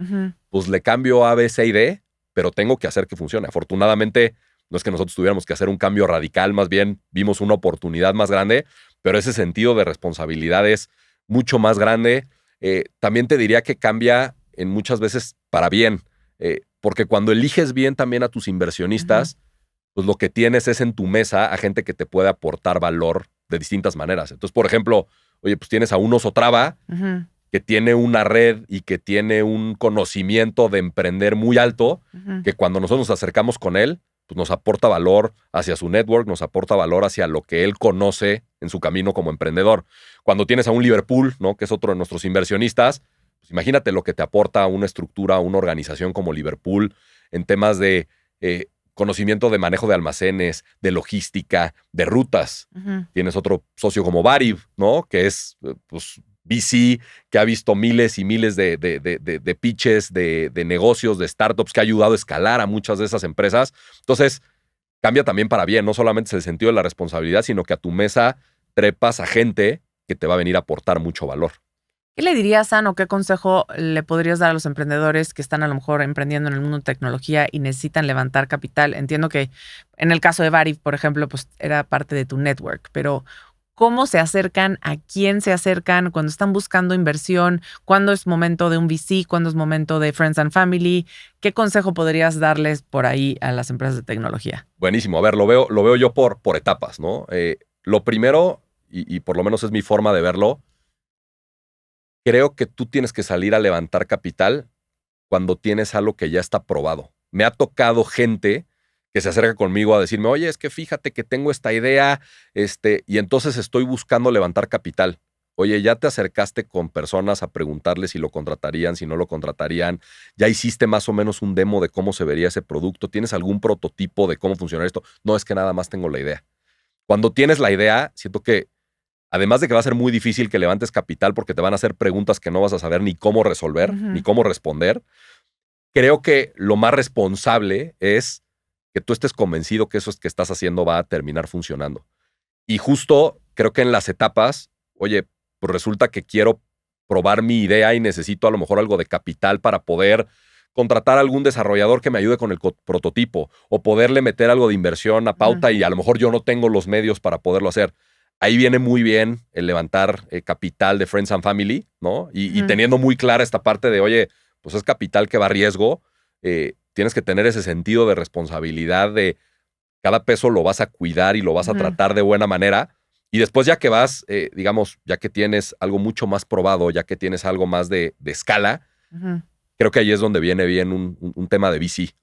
pues le cambio A, B, C y D, pero tengo que hacer que funcione. Afortunadamente, no es que nosotros tuviéramos que hacer un cambio radical, más bien vimos una oportunidad más grande, pero ese sentido de responsabilidad es mucho más grande. También te diría que cambia en muchas veces para bien, porque cuando eliges bien también a tus inversionistas, pues lo que tienes es en tu mesa a gente que te puede aportar valor de distintas maneras. Entonces, por ejemplo, oye, pues tienes a un Oso Traba que tiene una red y que tiene un conocimiento de emprender muy alto, que cuando nosotros nos acercamos con él, pues nos aporta valor hacia su network, nos aporta valor hacia lo que él conoce en su camino como emprendedor. Cuando tienes a un Liverpool, ¿no? Que es otro de nuestros inversionistas, pues imagínate lo que te aporta una estructura, una organización como Liverpool en temas de conocimiento de manejo de almacenes, de logística, de rutas. Tienes otro socio como Variv, ¿no? Que es pues, VC, que ha visto miles y miles de pitches, de negocios, de startups, que ha ayudado a escalar a muchas de esas empresas. Entonces, cambia también para bien. No solamente es el sentido de la responsabilidad, sino que a tu mesa trepas a gente que te va a venir a aportar mucho valor. ¿Qué le dirías, San, o qué consejo le podrías dar a los emprendedores que están a lo mejor emprendiendo en el mundo de tecnología y necesitan levantar capital? Entiendo que en el caso de Variv, por ejemplo, pues era parte de tu network, pero ¿cómo se acercan? ¿A quién se acercan cuando están buscando inversión? ¿Cuándo es momento de un VC? ¿Cuándo es momento de Friends and Family? ¿Qué consejo podrías darles por ahí a las empresas de tecnología? Buenísimo. A ver, lo veo yo por etapas, ¿no? Lo primero, y por lo menos es mi forma de verlo, creo que tú tienes que salir a levantar capital cuando tienes algo que ya está probado. Me ha tocado gente que se acerca conmigo a decirme, oye, es que fíjate que tengo esta idea, y entonces estoy buscando levantar capital. Oye, ya te acercaste con personas a preguntarles si lo contratarían, si no lo contratarían, ya hiciste más o menos un demo de cómo se vería ese producto, ¿tienes algún prototipo de cómo funcionaría esto? No, es que nada más tengo la idea. Cuando tienes la idea, siento que además de que va a ser muy difícil que levantes capital porque te van a hacer preguntas que no vas a saber ni cómo resolver, ni cómo responder, creo que lo más responsable es que tú estés convencido que eso que estás haciendo va a terminar funcionando. Y justo creo que en las etapas, oye, pues resulta que quiero probar mi idea y necesito a lo mejor algo de capital para poder contratar a algún desarrollador que me ayude con el prototipo o poderle meter algo de inversión a pauta y a lo mejor yo no tengo los medios para poderlo hacer. Ahí viene muy bien el levantar capital de Friends and Family, ¿no? Y teniendo muy clara esta parte de, oye, pues es capital que va a riesgo, tienes que tener ese sentido de responsabilidad de cada peso lo vas a cuidar y lo vas a tratar de buena manera. Y después ya que vas, digamos, ya que tienes algo mucho más probado, ya que tienes algo más de escala, creo que ahí es donde viene bien un tema de VC.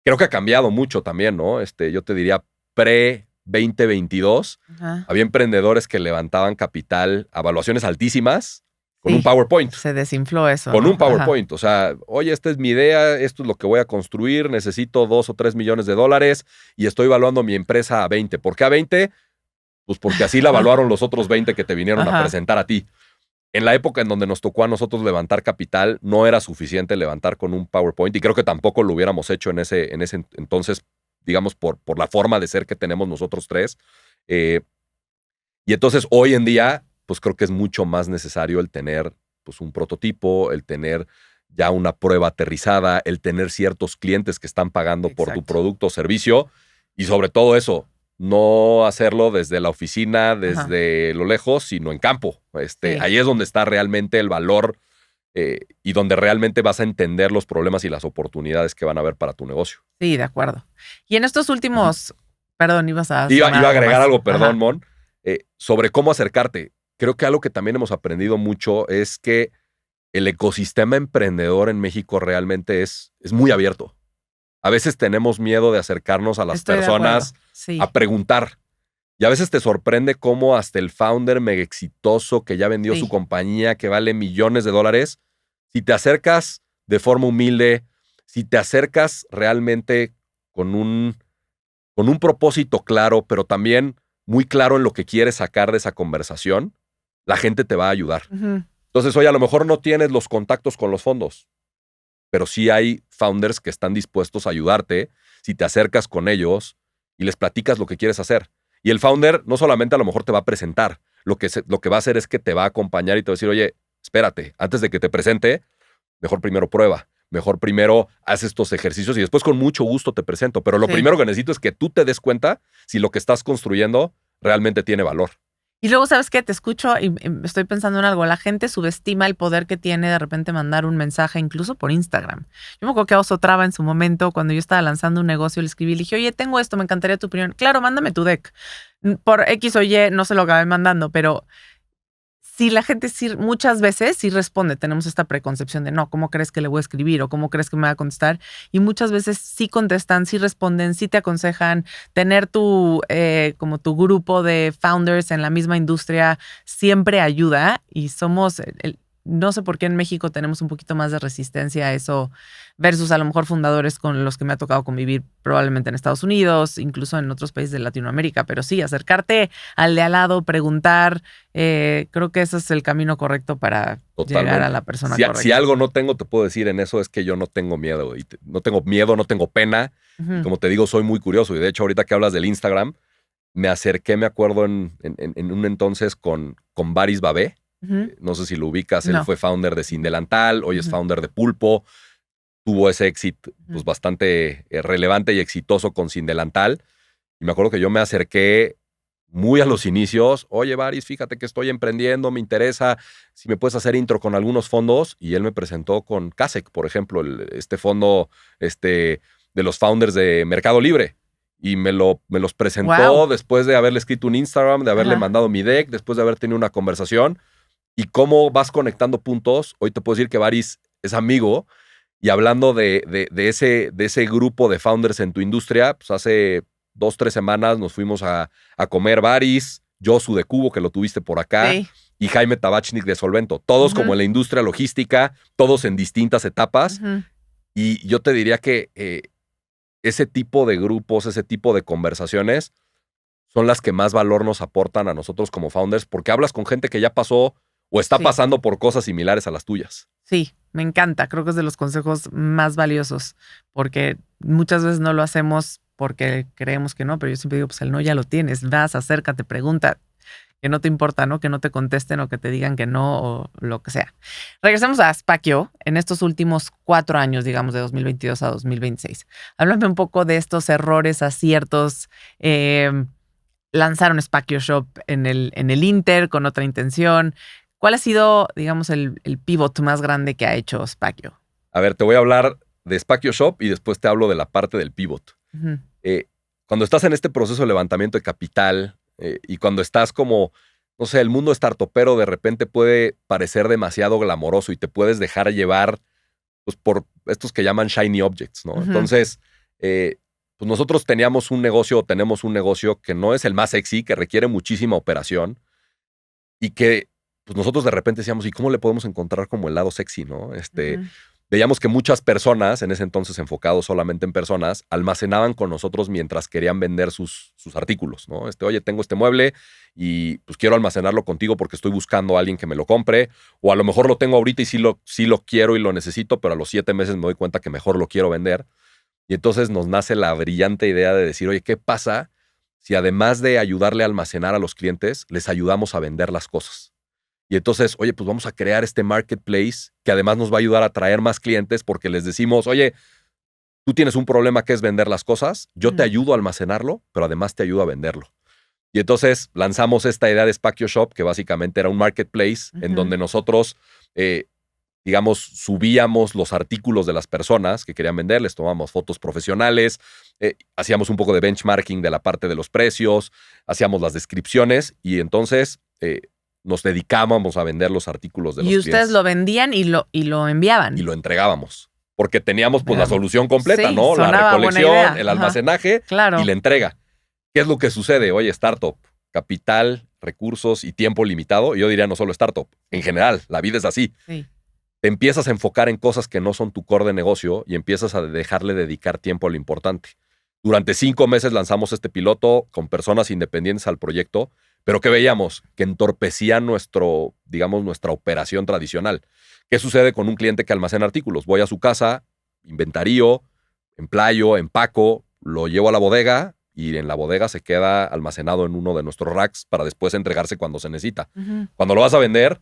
Creo que ha cambiado mucho también, ¿no? Yo te diría pre-2022, había emprendedores que levantaban capital a valuaciones altísimas con un PowerPoint. Se desinfló eso. Con un PowerPoint. O sea, oye, esta es mi idea, esto es lo que voy a construir, necesito 2 o 3 millones de dólares y estoy evaluando mi empresa a 20. ¿Por qué a 20? Pues porque así la evaluaron los otros 20 que te vinieron a presentar a ti. En la época en donde nos tocó a nosotros levantar capital, no era suficiente levantar con un PowerPoint y creo que tampoco lo hubiéramos hecho en ese entonces, digamos, por la forma de ser que tenemos nosotros tres. Y entonces hoy en día, pues creo que es mucho más necesario el tener pues un prototipo, el tener ya una prueba aterrizada, el tener ciertos clientes que están pagando por tu Exacto. producto o servicio y sobre todo eso, no hacerlo desde la oficina, desde lo lejos, sino en campo. Sí. Ahí es donde está realmente el valor y donde realmente vas a entender los problemas y las oportunidades que van a haber para tu negocio. Sí, de acuerdo. Y en estos últimos, perdón, ibas a Iba sumar a algo agregar más. algo, perdón, Ajá. Mon, sobre cómo acercarte. Creo que algo que también hemos aprendido mucho es que el ecosistema emprendedor en México realmente es muy abierto. A veces tenemos miedo de acercarnos a las Estoy de acuerdo. personas Sí. a preguntar. Y a veces te sorprende cómo hasta el founder mega exitoso que ya vendió Sí. su compañía que vale millones de dólares, si te acercas de forma humilde, si te acercas realmente con un propósito claro, pero también muy claro en lo que quieres sacar de esa conversación, la gente te va a ayudar. Ujú. Entonces, oye, a lo mejor no tienes los contactos con los fondos, pero sí hay founders que están dispuestos a ayudarte si te acercas con ellos y les platicas lo que quieres hacer. Y el founder no solamente a lo mejor te va a presentar, lo que va a hacer es que te va a acompañar y te va a decir, oye, espérate, antes de que te presente, mejor primero prueba, mejor primero haz estos ejercicios y después con mucho gusto te presento. Pero lo Sí. primero que necesito es que tú te des cuenta si lo que estás construyendo realmente tiene valor. Y luego, ¿sabes qué? Te escucho y estoy pensando en algo. La gente subestima el poder que tiene de repente mandar un mensaje, incluso por Instagram. Yo me acuerdo que a Oso Traba en su momento, cuando yo estaba lanzando un negocio, le escribí, le dije, oye, tengo esto, me encantaría tu opinión. Claro, mándame tu deck. Por X o Y no se lo acabé mandando, pero sí, la gente sí, muchas veces sí responde. Tenemos esta preconcepción de, no, ¿cómo crees que le voy a escribir? ¿O cómo crees que me va a contestar? Y muchas veces sí contestan, sí responden, sí te aconsejan. Tener como tu grupo de founders en la misma industria siempre ayuda. Y somos, no sé por qué en México tenemos un poquito más de resistencia a eso versus a lo mejor fundadores con los que me ha tocado convivir probablemente en Estados Unidos, incluso en otros países de Latinoamérica. Pero sí, acercarte al de al lado, preguntar, creo que ese es el camino correcto para llegar a la persona correcta. Si algo no tengo, te puedo decir en eso, es que yo no tengo miedo. No tengo miedo, no tengo pena. Y como te digo, soy muy curioso. Y de hecho, ahorita que hablas del Instagram, me acerqué, me acuerdo, en un entonces con Baris Babé. No sé si lo ubicas, él fue founder de Sin Delantal, hoy es founder de Pulpo. Tuvo ese éxito pues, bastante relevante y exitoso con Sin Delantal. Y me acuerdo que yo me acerqué muy a los inicios. Oye, Baris, fíjate que estoy emprendiendo, me interesa si me puedes hacer intro con algunos fondos. Y él me presentó con Kasek, por ejemplo, este fondo de los founders de Mercado Libre. Y me los presentó después de haberle escrito un Instagram, de haberle mandado mi deck, después de haber tenido una conversación. Y cómo vas conectando puntos. Hoy te puedo decir que Baris es amigo. Y hablando de ese grupo de founders en tu industria, pues hace 2, 3 semanas nos fuimos a comer Baris, Josu de Cubo, que lo tuviste por acá, y Jaime Tabachnik de Solvento. Todos como en la industria logística, todos en distintas etapas. Y yo te diría que ese tipo de grupos, ese tipo de conversaciones son las que más valor nos aportan a nosotros como founders, porque hablas con gente que ya pasó o está pasando por cosas similares a las tuyas. Sí, me encanta. Creo que es de los consejos más valiosos, porque muchas veces no lo hacemos porque creemos que no, pero yo siempre digo, pues el no ya lo tienes. Vas, acércate, pregunta, que no te importa, ¿no? Que no te contesten o que te digan que no o lo que sea. Regresemos a Spakio en estos últimos 4 años, digamos, de 2022 a 2026. Háblame un poco de estos errores, aciertos. Lanzaron Spakio Shop en el Inter con otra intención. ¿Cuál ha sido, digamos, el pivot más grande que ha hecho Spakio? A ver, te voy a hablar de Spakio Shop y después te hablo de la parte del pivot. Cuando estás en este proceso de levantamiento de capital y cuando estás como, no sé, el mundo startupero de repente puede parecer demasiado glamoroso y te puedes dejar llevar pues, por estos que llaman shiny objects, ¿no? Entonces, pues nosotros tenemos un negocio que no es el más sexy, que requiere muchísima operación y que pues nosotros de repente decíamos, ¿y cómo le podemos encontrar como el lado sexy, no? Veíamos que muchas personas, en ese entonces enfocados solamente en personas, almacenaban con nosotros mientras querían vender sus artículos, ¿no? Oye, tengo este mueble y pues quiero almacenarlo contigo porque estoy buscando a alguien que me lo compre, o a lo mejor lo tengo ahorita y sí lo quiero y lo necesito, pero a los 7 meses me doy cuenta que mejor lo quiero vender. Y entonces nos nace la brillante idea de decir, oye, ¿qué pasa si además de ayudarle a almacenar a los clientes, les ayudamos a vender las cosas? Y entonces, oye, pues vamos a crear este marketplace que además nos va a ayudar a traer más clientes porque les decimos, oye, tú tienes un problema que es vender las cosas, yo te ayudo a almacenarlo, pero además te ayudo a venderlo. Y entonces lanzamos esta idea de Spacchio Shop, que básicamente era un marketplace en donde nosotros, digamos, subíamos los artículos de las personas que querían vender, les tomamos fotos profesionales, hacíamos un poco de benchmarking de la parte de los precios, hacíamos las descripciones y entonces nos dedicábamos a vender los artículos de los clientes. Y ustedes lo vendían y lo enviaban. Y lo entregábamos. Porque teníamos pues la solución completa, ¿no? La recolección, el almacenaje y la entrega. ¿Qué es lo que sucede? Oye, startup, capital, recursos y tiempo limitado. Yo diría no solo startup, en general, la vida es así. Sí. Te empiezas a enfocar en cosas que no son tu core de negocio y empiezas a dejarle dedicar tiempo a lo importante. Durante 5 meses lanzamos este piloto con personas independientes al proyecto, pero ¿qué veíamos? Que entorpecía nuestra operación tradicional. ¿Qué sucede con un cliente que almacena artículos? Voy a su casa, inventario, emplayo, empaco, lo llevo a la bodega y en la bodega se queda almacenado en uno de nuestros racks para después entregarse cuando se necesita. Cuando lo vas a vender,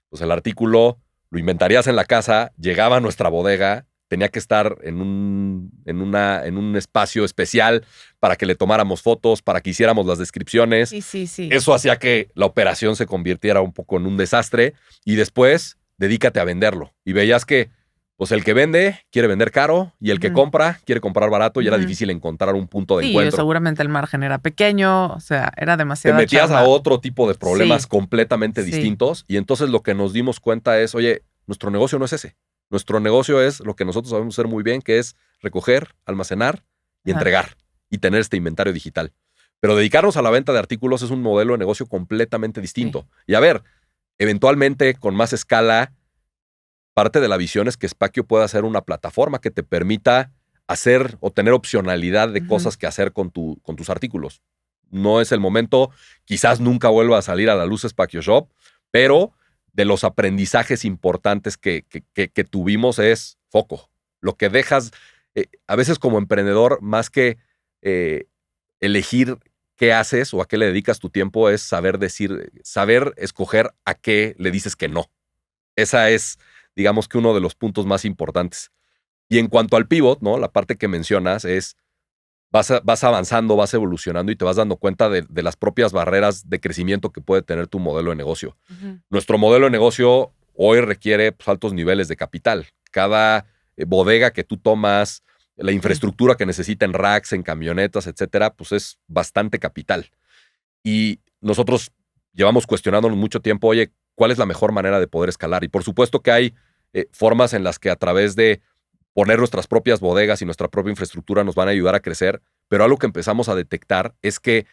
pues el artículo lo inventarías en la casa, llegaba a nuestra bodega, tenía que estar en un espacio especial para que le tomáramos fotos, para que hiciéramos las descripciones. Sí. Eso hacía que la operación se convirtiera un poco en un desastre y después dedícate a venderlo. Y veías que pues el que vende quiere vender caro y el que compra quiere comprar barato y era difícil encontrar un punto de encuentro. Seguramente el margen era pequeño, o sea, era demasiado. Te metías a otro tipo de problemas completamente distintos y entonces lo que nos dimos cuenta es, oye, nuestro negocio no es ese. Nuestro negocio es lo que nosotros sabemos hacer muy bien, que es recoger, almacenar y entregar y tener este inventario digital. Pero dedicarnos a la venta de artículos es un modelo de negocio completamente distinto. Y a ver, eventualmente con más escala, parte de la visión es que Spacchio pueda ser una plataforma que te permita hacer o tener opcionalidad de cosas que hacer con tus artículos. No es el momento, quizás nunca vuelva a salir a la luz Spacchio Shop, pero de los aprendizajes importantes que tuvimos es foco. Lo que dejas, a veces como emprendedor, más que elegir qué haces o a qué le dedicas tu tiempo, es saber escoger a qué le dices que no. Esa es, digamos que uno de los puntos más importantes. Y en cuanto al pivot, ¿no? La parte que mencionas es, vas avanzando, vas evolucionando y te vas dando cuenta de las propias barreras de crecimiento que puede tener tu modelo de negocio. Nuestro modelo de negocio hoy requiere pues, altos niveles de capital. Cada bodega que tú tomas, la infraestructura que necesita en racks, en camionetas, etcétera, pues es bastante capital. Y nosotros llevamos cuestionándonos mucho tiempo, oye, ¿cuál es la mejor manera de poder escalar? Y por supuesto que hay formas en las que a través de poner nuestras propias bodegas y nuestra propia infraestructura nos van a ayudar a crecer, pero algo que empezamos a detectar es que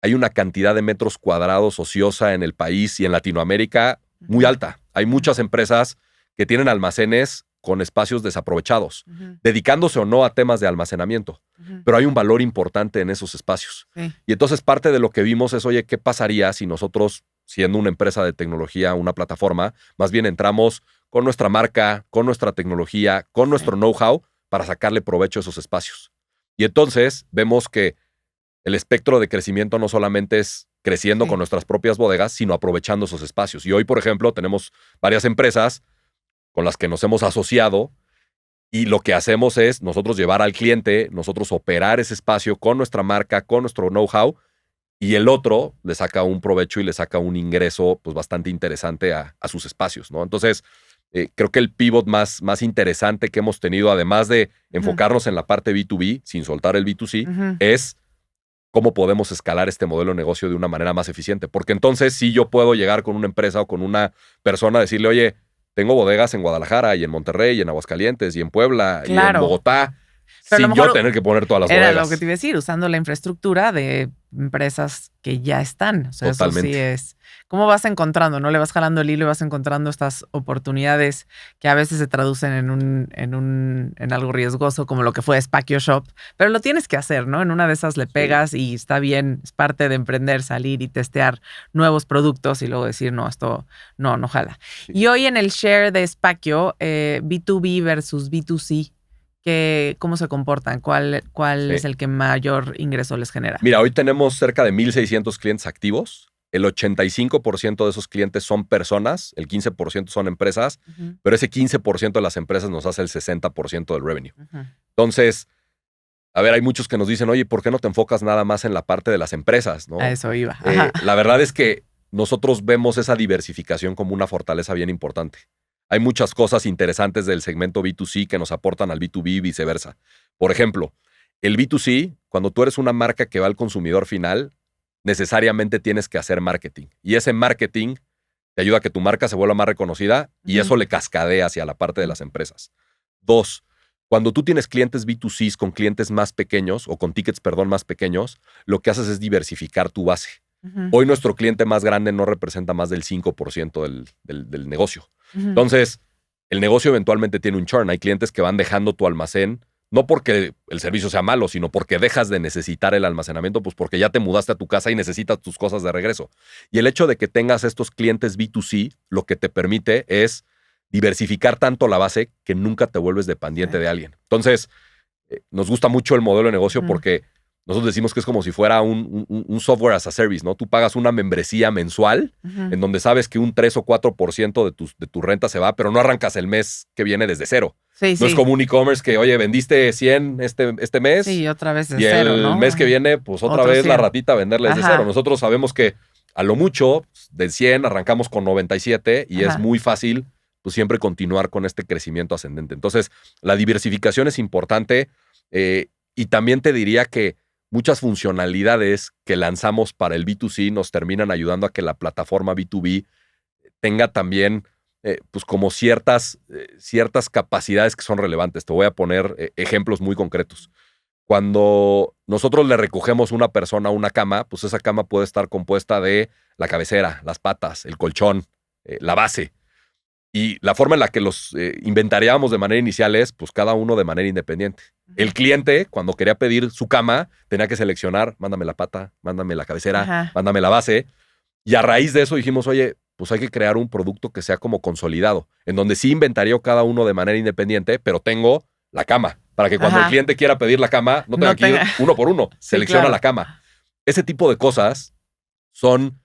hay una cantidad de metros cuadrados ociosa en el país y en Latinoamérica muy alta. Hay muchas empresas que tienen almacenes con espacios desaprovechados, dedicándose o no a temas de almacenamiento, pero hay un valor importante en esos espacios. Y entonces parte de lo que vimos es, oye, ¿qué pasaría si nosotros, siendo una empresa de tecnología, una plataforma, más bien entramos con nuestra marca, con nuestra tecnología, con nuestro know-how para sacarle provecho a esos espacios? Y entonces vemos que el espectro de crecimiento no solamente es creciendo con nuestras propias bodegas, sino aprovechando esos espacios. Y hoy, por ejemplo, tenemos varias empresas con las que nos hemos asociado y lo que hacemos es nosotros llevar al cliente, nosotros operar ese espacio con nuestra marca, con nuestro know-how, y el otro le saca un provecho y le saca un ingreso pues, bastante interesante a sus espacios, ¿no? Entonces, creo que el pivot más interesante que hemos tenido, además de enfocarnos en la parte B2B, sin soltar el B2C, es cómo podemos escalar este modelo de negocio de una manera más eficiente. Porque entonces sí yo puedo llegar con una empresa o con una persona a decirle, oye, tengo bodegas en Guadalajara y en Monterrey y en Aguascalientes y en Puebla y en Bogotá, pero sin yo tener que poner todas las bodegas. Era lo que te iba a decir, usando la infraestructura de empresas que ya están. O sea, totalmente. Eso sí es. ¿Cómo vas encontrando? ¿No? Le vas jalando el hilo y vas encontrando estas oportunidades que a veces se traducen en algo riesgoso, como lo que fue Spacchio Shop, pero lo tienes que hacer, ¿no? En una de esas le pegas y está bien, es parte de emprender, salir y testear nuevos productos y luego decir, no, esto no jala. Sí. Y hoy en el share de Spacchio, B2B versus B2C, ¿Cómo se comportan? ¿Cuál Sí. es el que mayor ingreso les genera? Mira, hoy tenemos cerca de 1,600 clientes activos. El 85% de esos clientes son personas, el 15% son empresas, Ujú, pero ese 15% de las empresas nos hace el 60% del revenue. ujú. Entonces, a ver, hay muchos que nos dicen, oye, ¿por qué no te enfocas nada más en la parte de las empresas? A ¿No? eso iba. Ajá. La verdad es que nosotros vemos esa diversificación como una fortaleza bien importante. Hay muchas cosas interesantes del segmento B2C que nos aportan al B2B y viceversa. Por ejemplo, el B2C, cuando tú eres una marca que va al consumidor final, necesariamente tienes que hacer marketing. Y ese marketing te ayuda a que tu marca se vuelva más reconocida y Ujú, eso le cascadea hacia la parte de ujú. las empresas. Dos, cuando tú tienes clientes B2Cs con clientes más pequeños o con tickets, perdón, más pequeños, lo que haces es diversificar tu base. Ujú, Hoy nuestro cliente más grande no representa más del 5% del negocio. ujú. Entonces, el negocio eventualmente tiene un churn. Hay clientes que van dejando tu almacén, no porque el servicio sea malo, sino porque dejas de necesitar el almacenamiento, pues porque ya te mudaste a tu casa y necesitas tus cosas de regreso. Y el hecho de que tengas estos clientes B2C, lo que te permite es diversificar tanto la base que nunca te vuelves dependiente Sí. de alguien. Entonces, nos gusta mucho el modelo de negocio Ujú, porque nosotros decimos que es como si fuera un software as a service, ¿no? Tú pagas una membresía mensual ujú. en donde sabes que un 3 o 4% de tu renta se va, pero no arrancas el mes que viene desde cero. Sí, No es sí. como un e-commerce que, oye, vendiste 100 este mes Sí, otra vez de y cero, el ¿no? mes que Ajá. viene, pues otra Otros vez la 100. ratita a venderles de cero. Ajá, Nosotros sabemos que a lo mucho, de 100 arrancamos con 97 y es ajá. muy fácil, pues siempre continuar con este crecimiento ascendente. Entonces, la diversificación es importante y también te diría que muchas funcionalidades que lanzamos para el B2C nos terminan ayudando a que la plataforma B2B tenga también pues como ciertas capacidades que son relevantes. Te voy a poner ejemplos muy concretos. Cuando nosotros le recogemos a una persona una cama, pues esa cama puede estar compuesta de la cabecera, las patas, el colchón, la base. Y la forma en la que los inventariábamos de manera inicial es, pues cada uno de manera independiente. Ujú. El cliente, cuando quería pedir su cama, tenía que seleccionar, mándame la pata, mándame la cabecera, Ajá. mándame la base. Y a raíz de eso dijimos, oye, pues hay que crear un producto que sea como consolidado, en donde sí inventario cada uno de manera independiente, pero tengo la cama, para que cuando el Ajá. cliente quiera pedir la cama, no tenga No que ir tenga. uno por uno, Sí, selecciona claro. la cama. Ese tipo de cosas son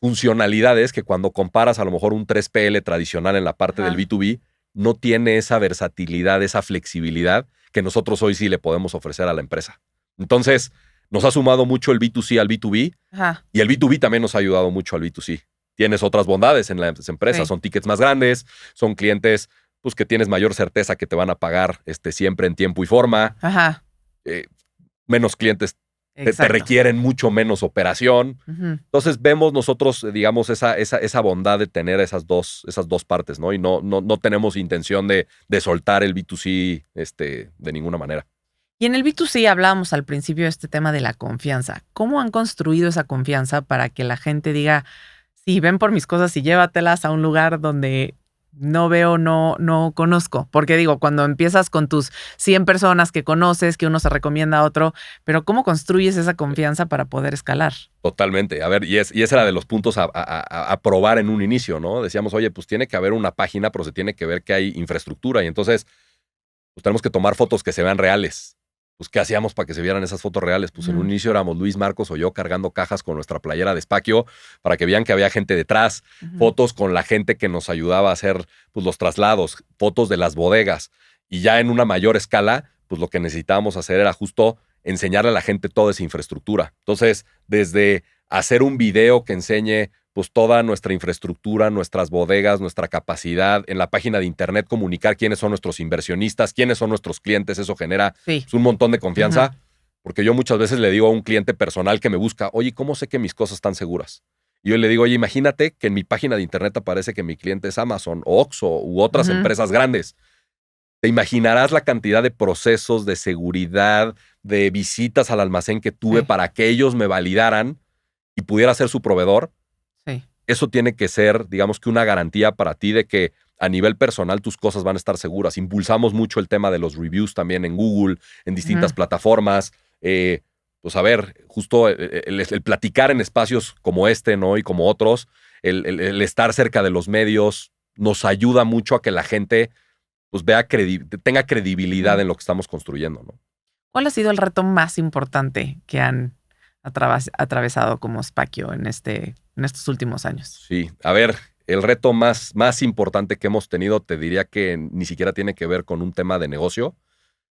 funcionalidades que cuando comparas a lo mejor un 3PL tradicional en la parte del Ajá. B2B, no tiene esa versatilidad, esa flexibilidad que nosotros hoy sí le podemos ofrecer a la empresa. Entonces, nos ha sumado mucho el B2C al B2B Ajá. y el B2B también nos ha ayudado mucho al B2C. Tienes otras bondades en las empresas, Sí. son tickets más grandes, son clientes pues, que tienes mayor certeza que te van a pagar siempre en tiempo y forma, Ajá. eh, menos clientes te Exacto. requieren mucho menos operación. Ujú. Entonces vemos nosotros, digamos, esa bondad de tener esas dos partes, ¿no? Y no tenemos intención de soltar el B2C de ninguna manera. Y en el B2C hablábamos al principio de este tema de la confianza. ¿Cómo han construido esa confianza para que la gente diga, sí, ven por mis cosas y llévatelas a un lugar donde no veo, no conozco? Porque digo, cuando empiezas con tus 100 personas que conoces, que uno se recomienda a otro, pero ¿cómo construyes esa confianza para poder escalar? Totalmente. A ver, y ese era de los puntos a probar en un inicio, ¿no? Decíamos, oye, pues tiene que haber una página, pero se tiene que ver que hay infraestructura. Y entonces, pues tenemos que tomar fotos que se vean reales. Pues, ¿qué hacíamos para que se vieran esas fotos reales? Pues en un Ujú, inicio éramos Luis, Marcos o yo cargando cajas con nuestra playera de Espaquio para que vean que había gente detrás, ujú. fotos con la gente que nos ayudaba a hacer pues, los traslados, fotos de las bodegas. Y ya en una mayor escala, pues lo que necesitábamos hacer era justo enseñarle a la gente toda esa infraestructura. Entonces, desde hacer un video que enseñe pues toda nuestra infraestructura, nuestras bodegas, nuestra capacidad en la página de internet, comunicar quiénes son nuestros inversionistas, quiénes son nuestros clientes, eso genera Sí. pues, un montón de Ujú. confianza, porque yo muchas veces le digo a un cliente personal que me busca, oye, ¿cómo sé que mis cosas están seguras? Y yo le digo, oye, imagínate que en mi página de internet aparece que mi cliente es Amazon o Oxxo u otras Ujú. empresas grandes. Te imaginarás la cantidad de procesos, de seguridad, de visitas al almacén que tuve Sí, para que ellos me validaran y pudiera ser su proveedor. sí. Eso tiene que ser, digamos que una garantía para ti de que a nivel personal tus cosas van a estar seguras. Impulsamos mucho el tema de los reviews también en Google, en distintas Ujú. plataformas. Pues a ver, justo el platicar en espacios como este, ¿no? Y como otros, el estar cerca de los medios nos ayuda mucho a que la gente pues tenga credibilidad en lo que estamos construyendo, ¿no? ¿Cuál ha sido el reto más importante que han atravesado como Spakio en estos últimos años? Sí, a ver, el reto más importante que hemos tenido, te diría que ni siquiera tiene que ver con un tema de negocio,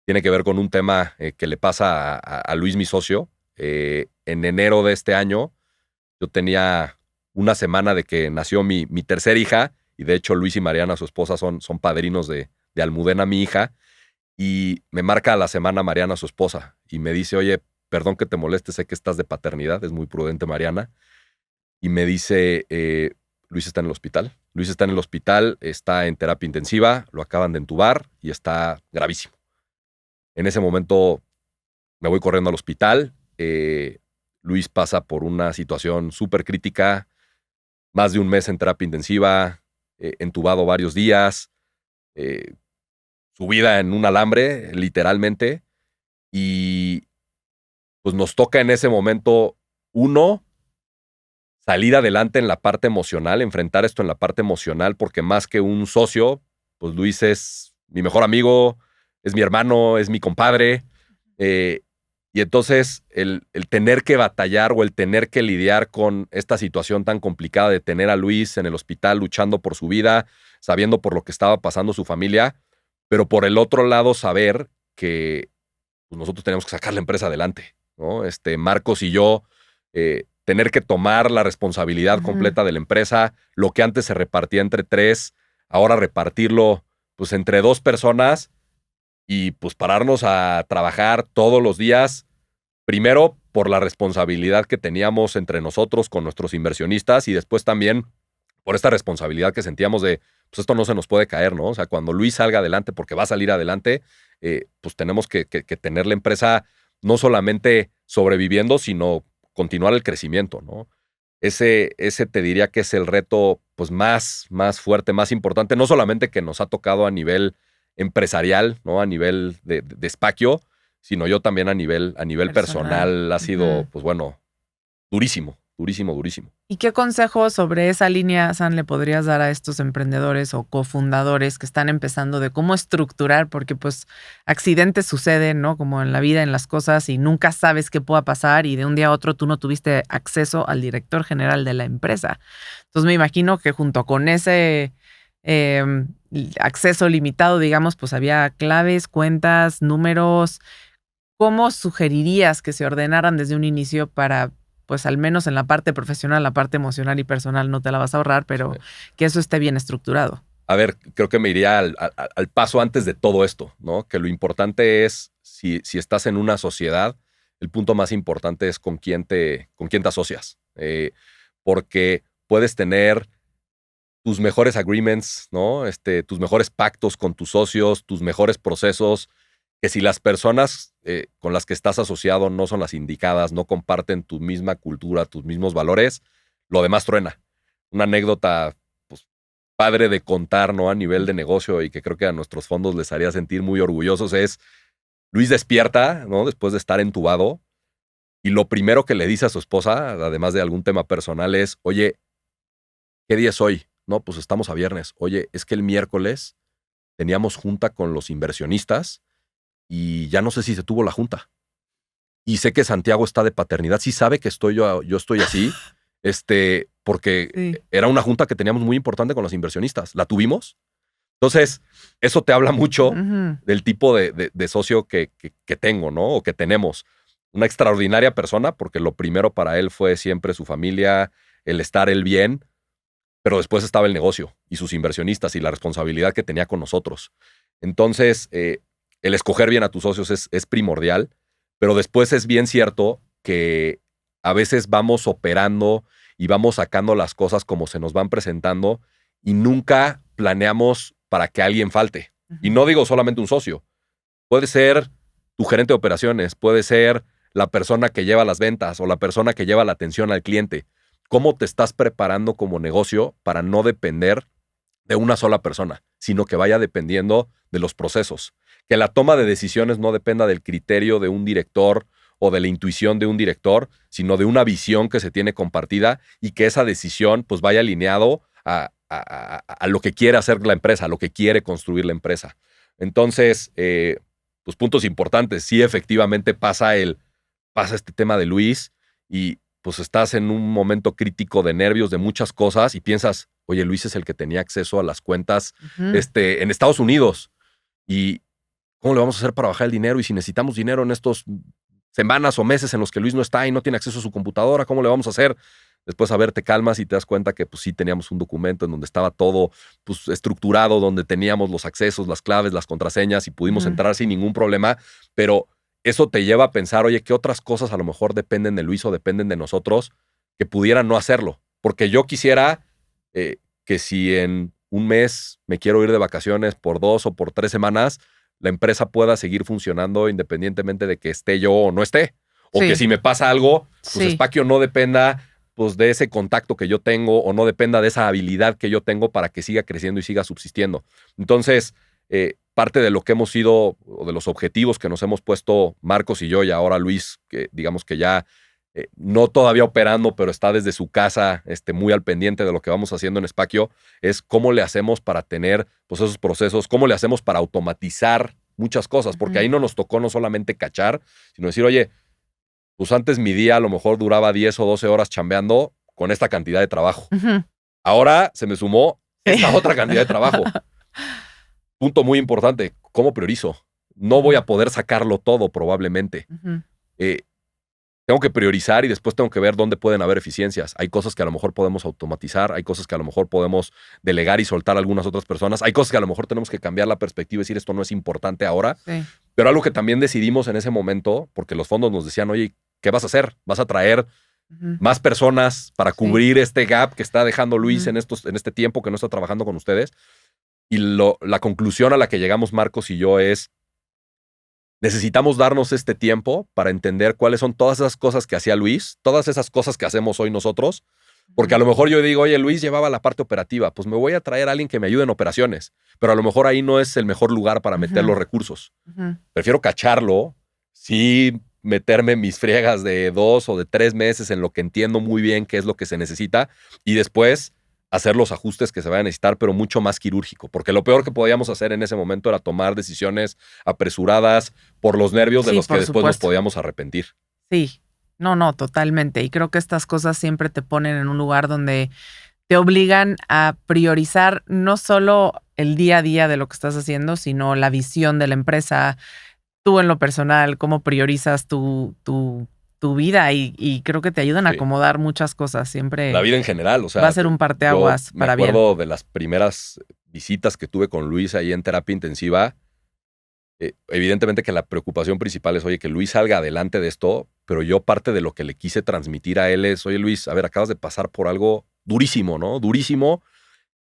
tiene que ver con un tema que le pasa a Luis, mi socio. En enero de este año, yo tenía una semana de que nació mi tercera hija, y de hecho Luis y Mariana, su esposa, son padrinos de Almudena, mi hija, y me marca a la semana Mariana, su esposa, y me dice, oye, perdón que te moleste, sé que estás de paternidad, es muy prudente Mariana, y me dice, Luis está en el hospital. Luis está en el hospital, está en terapia intensiva, lo acaban de entubar y está gravísimo. En ese momento me voy corriendo al hospital. Luis pasa por una situación súper crítica, más de un mes en terapia intensiva, entubado varios días, su vida en un alambre, literalmente. Y pues nos toca en ese momento, salir adelante en la parte emocional, enfrentar esto en la parte emocional, porque más que un socio, pues Luis es mi mejor amigo, es mi hermano, es mi compadre. Y entonces el tener que batallar o el tener que lidiar con esta situación tan complicada de tener a Luis en el hospital luchando por su vida, sabiendo por lo que estaba pasando su familia, pero por el otro lado saber que pues, nosotros teníamos que sacar la empresa adelante, ¿no? Marcos y yo, tener que tomar la responsabilidad completa de la empresa, lo que antes se repartía entre 3, ahora repartirlo pues entre 2 personas y pues pararnos a trabajar todos los días, primero por la responsabilidad que teníamos entre nosotros con nuestros inversionistas y después también por esta responsabilidad que sentíamos de, pues esto no se nos puede caer, ¿no? O sea, cuando Luis salga adelante, porque va a salir adelante, pues tenemos que tener la empresa no solamente sobreviviendo, sino continuar el crecimiento, ¿no? Ese te diría que es el reto pues más fuerte, más importante, no solamente que nos ha tocado a nivel empresarial, ¿no? A nivel de Spakio, sino yo también a nivel personal ha sido, pues bueno, durísimo. ¿Y qué consejos sobre esa línea, San, le podrías dar a estos emprendedores o cofundadores que están empezando de cómo estructurar? Porque pues accidentes suceden, ¿no? Como en la vida, en las cosas, y nunca sabes qué pueda pasar y de un día a otro tú no tuviste acceso al director general de la empresa. Entonces me imagino que junto con ese acceso limitado, digamos, pues había claves, cuentas, números. ¿Cómo sugerirías que se ordenaran desde un inicio para, pues al menos en la parte profesional, la parte emocional y personal no te la vas a ahorrar, pero sí, que eso esté bien estructurado? A ver, creo que me iría al paso antes de todo esto, ¿no? Que lo importante es, si estás en una sociedad, el punto más importante es con quién te asocias. Porque puedes tener tus mejores agreements, ¿no? Tus mejores pactos con tus socios, tus mejores procesos, que si las personas con las que estás asociado no son las indicadas, no comparten tu misma cultura, tus mismos valores, lo demás truena. Una anécdota, pues, padre de contar, ¿no? A nivel de negocio y que creo que a nuestros fondos les haría sentir muy orgullosos es, Luis despierta, ¿no? Después de estar entubado, y lo primero que le dice a su esposa, además de algún tema personal, es, oye, ¿qué día es hoy? No, pues estamos a viernes. Oye, es que el miércoles teníamos junta con los inversionistas y ya no sé si se tuvo la junta. Y sé que Santiago está de paternidad. Sí sabe que yo estoy así, porque sí, era una junta que teníamos muy importante con los inversionistas. ¿La tuvimos? Entonces, eso te habla mucho del tipo de socio que tengo, ¿no? O que tenemos. Una extraordinaria persona, porque lo primero para él fue siempre su familia, el estar él bien, pero después estaba el negocio y sus inversionistas y la responsabilidad que tenía con nosotros. Entonces, el escoger bien a tus socios es primordial, pero después es bien cierto que a veces vamos operando y vamos sacando las cosas como se nos van presentando y nunca planeamos para que alguien falte. Y no digo solamente un socio. Puede ser tu gerente de operaciones, puede ser la persona que lleva las ventas o la persona que lleva la atención al cliente. ¿Cómo te estás preparando como negocio para no depender de una sola persona, sino que vaya dependiendo de los procesos? Que la toma de decisiones no dependa del criterio de un director o de la intuición de un director, sino de una visión que se tiene compartida y que esa decisión pues vaya alineado a a lo que quiere hacer la empresa, a lo que quiere construir la empresa. Entonces, pues puntos importantes. Sí, efectivamente pasa este tema de Luis y pues estás en un momento crítico de nervios, de muchas cosas y piensas, oye, Luis es el que tenía acceso a las cuentas en Estados Unidos y ¿cómo le vamos a hacer para bajar el dinero? Y si necesitamos dinero en estos semanas o meses en los que Luis no está y no tiene acceso a su computadora, ¿cómo le vamos a hacer? Después, a ver, te calmas y te das cuenta que pues sí teníamos un documento en donde estaba todo pues, estructurado, donde teníamos los accesos, las claves, las contraseñas y pudimos entrar sin ningún problema, pero eso te lleva a pensar, oye, ¿qué otras cosas a lo mejor dependen de Luis o dependen de nosotros que pudieran no hacerlo? Porque yo quisiera que si en un mes me quiero ir de vacaciones por 2 o por 3 semanas, la empresa pueda seguir funcionando independientemente de que esté yo o no esté. O que si me pasa algo, pues Spakio no dependa pues, de ese contacto que yo tengo o no dependa de esa habilidad que yo tengo para que siga creciendo y siga subsistiendo. Entonces, parte de lo que hemos sido, o de los objetivos que nos hemos puesto Marcos y yo, y ahora Luis, que digamos que ya no todavía operando, pero está desde su casa muy al pendiente de lo que vamos haciendo en Spakio, es cómo le hacemos para tener pues, esos procesos, cómo le hacemos para automatizar muchas cosas, porque ahí no nos tocó no solamente cachar, sino decir, oye, pues antes mi día a lo mejor duraba 10 o 12 horas chambeando con esta cantidad de trabajo. Ahora se me sumó esta otra cantidad de trabajo. Punto muy importante, ¿cómo priorizo? No voy a poder sacarlo todo probablemente. Tengo que priorizar y después tengo que ver dónde pueden haber eficiencias. Hay cosas que a lo mejor podemos automatizar, hay cosas que a lo mejor podemos delegar y soltar a algunas otras personas, hay cosas que a lo mejor tenemos que cambiar la perspectiva y decir esto no es importante ahora. Pero algo que también decidimos en ese momento, porque los fondos nos decían, oye, ¿qué vas a hacer? ¿Vas a traer más personas para cubrir este gap que está dejando Luis en este tiempo que no está trabajando con ustedes? Y la conclusión a la que llegamos Marcos y yo es, necesitamos darnos este tiempo para entender cuáles son todas esas cosas que hacía Luis, todas esas cosas que hacemos hoy nosotros, porque a lo mejor yo digo, oye, Luis llevaba la parte operativa, pues me voy a traer a alguien que me ayude en operaciones, pero a lo mejor ahí no es el mejor lugar para meter los recursos. Prefiero cacharlo, sí meterme mis friegas de 2 o de 3 meses en lo que entiendo muy bien qué es lo que se necesita y después hacer los ajustes que se vayan a necesitar, pero mucho más quirúrgico, porque lo peor que podíamos hacer en ese momento era tomar decisiones apresuradas por los nervios de los que después nos podíamos arrepentir. Sí, no, totalmente. Y creo que estas cosas siempre te ponen en un lugar donde te obligan a priorizar no solo el día a día de lo que estás haciendo, sino la visión de la empresa, tú en lo personal, cómo priorizas tu vida y creo que te ayudan a acomodar muchas cosas. Siempre la vida en general, o sea, va a ser un parteaguas para bien. Me acuerdo de las primeras visitas que tuve con Luis ahí en terapia intensiva. Evidentemente que la preocupación principal es, oye, que Luis salga adelante de esto, pero yo parte de lo que le quise transmitir a él es, oye, Luis, a ver, acabas de pasar por algo durísimo, ¿no? Durísimo.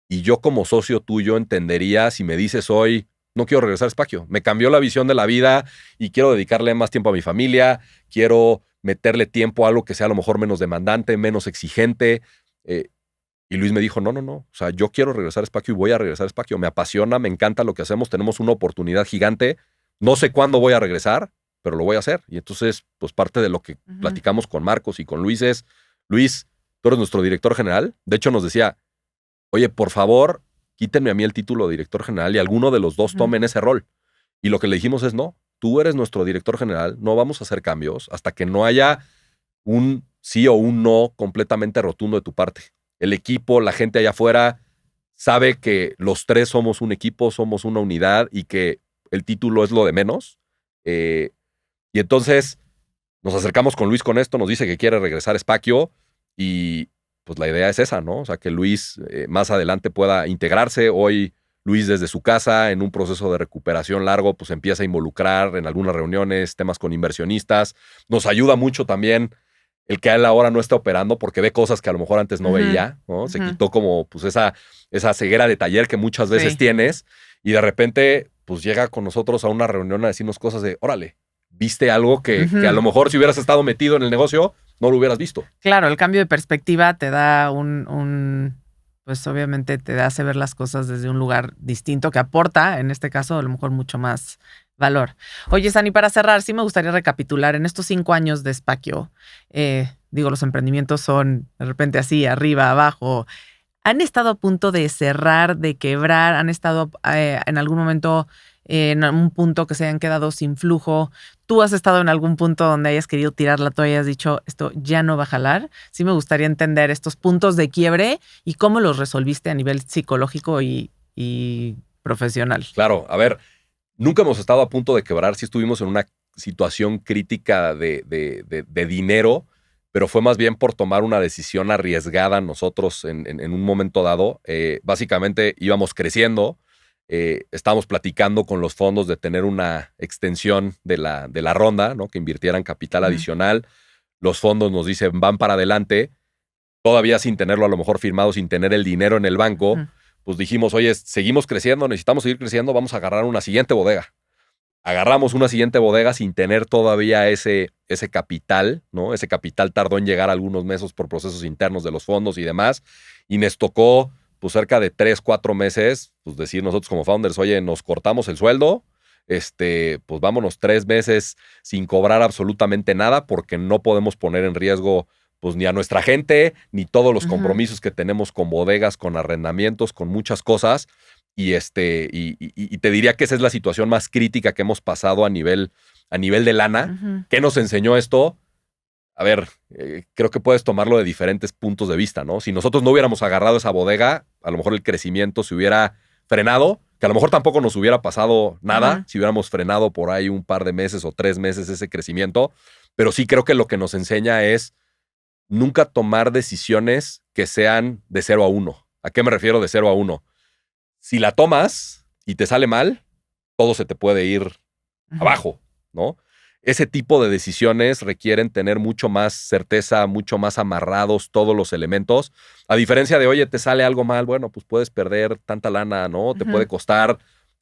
Y yo como socio tuyo entendería si me dices hoy, no quiero regresar a Spakio. Me cambió la visión de la vida y quiero dedicarle más tiempo a mi familia, quiero meterle tiempo a algo que sea a lo mejor menos demandante, menos exigente. Y Luis me dijo, no. O sea, yo quiero regresar a Spakio y voy a regresar a Spakio. Me apasiona, me encanta lo que hacemos. Tenemos una oportunidad gigante. No sé cuándo voy a regresar, pero lo voy a hacer. Y entonces, pues parte de lo que platicamos con Marcos y con Luis es, Luis, tú eres nuestro director general. De hecho, nos decía, oye, por favor, quítenme a mí el título de director general y alguno de los dos tomen ese rol. Y lo que le dijimos es, no, tú eres nuestro director general, no vamos a hacer cambios hasta que no haya un sí o un no completamente rotundo de tu parte. El equipo, la gente allá afuera sabe que los tres somos un equipo, somos una unidad y que el título es lo de menos. Y entonces nos acercamos con Luis con esto, nos dice que quiere regresar a Spakio y pues la idea es esa, ¿no? O sea, que Luis más adelante pueda integrarse. Hoy Luis desde su casa, en un proceso de recuperación largo, pues empieza a involucrar en algunas reuniones, temas con inversionistas. Nos ayuda mucho también el que él ahora no esté operando porque ve cosas que a lo mejor antes no veía, ¿no? Se quitó como pues esa ceguera de taller que muchas veces tienes y de repente pues llega con nosotros a una reunión a decirnos cosas de, órale, viste algo que a lo mejor si hubieras estado metido en el negocio no lo hubieras visto. Claro, el cambio de perspectiva te da pues obviamente te hace ver las cosas desde un lugar distinto que aporta, en este caso, a lo mejor mucho más valor. Oye, Sani, para cerrar, sí me gustaría recapitular en estos 5 años de Spakio. Los emprendimientos son de repente así, arriba, abajo. ¿Han estado a punto de cerrar, de quebrar? ¿Han estado en algún momento en un punto que se hayan quedado sin flujo? ¿Tú has estado en algún punto donde hayas querido tirar la toalla y has dicho, esto ya no va a jalar? Sí me gustaría entender estos puntos de quiebre y cómo los resolviste a nivel psicológico y profesional. Claro, a ver, nunca hemos estado a punto de quebrar. Sí estuvimos en una situación crítica de dinero, pero fue más bien por tomar una decisión arriesgada nosotros en un momento dado. Básicamente íbamos creciendo, estábamos platicando con los fondos de tener una extensión de la ronda, ¿no? Que invirtieran capital adicional. Los fondos nos dicen, van para adelante, todavía sin tenerlo a lo mejor firmado, sin tener el dinero en el banco. Pues dijimos, oye, seguimos creciendo, necesitamos seguir creciendo, vamos a agarrar una siguiente bodega. Agarramos una siguiente bodega sin tener todavía ese capital, ¿no? Ese capital tardó en llegar algunos meses por procesos internos de los fondos y demás, y nos tocó, pues, cerca de 3, 4 meses, pues, decir nosotros como founders, oye, nos cortamos el sueldo, pues, vámonos 3 meses sin cobrar absolutamente nada porque no podemos poner en riesgo, pues, ni a nuestra gente, ni todos los compromisos que tenemos con bodegas, con arrendamientos, con muchas cosas. Y te diría que esa es la situación más crítica que hemos pasado a nivel de lana. ¿Qué nos enseñó esto? A ver, creo que puedes tomarlo de diferentes puntos de vista, ¿no? Si nosotros no hubiéramos agarrado esa bodega, a lo mejor el crecimiento se hubiera frenado, que a lo mejor tampoco nos hubiera pasado nada si hubiéramos frenado por ahí un par de meses o 3 meses ese crecimiento. Pero sí creo que lo que nos enseña es nunca tomar decisiones que sean de 0 a 1. ¿A qué me refiero de 0 a 1? Si la tomas y te sale mal, todo se te puede ir abajo, ¿no? Ese tipo de decisiones requieren tener mucho más certeza, mucho más amarrados todos los elementos. A diferencia de, oye, te sale algo mal, bueno, pues puedes perder tanta lana, ¿no? Te puede costar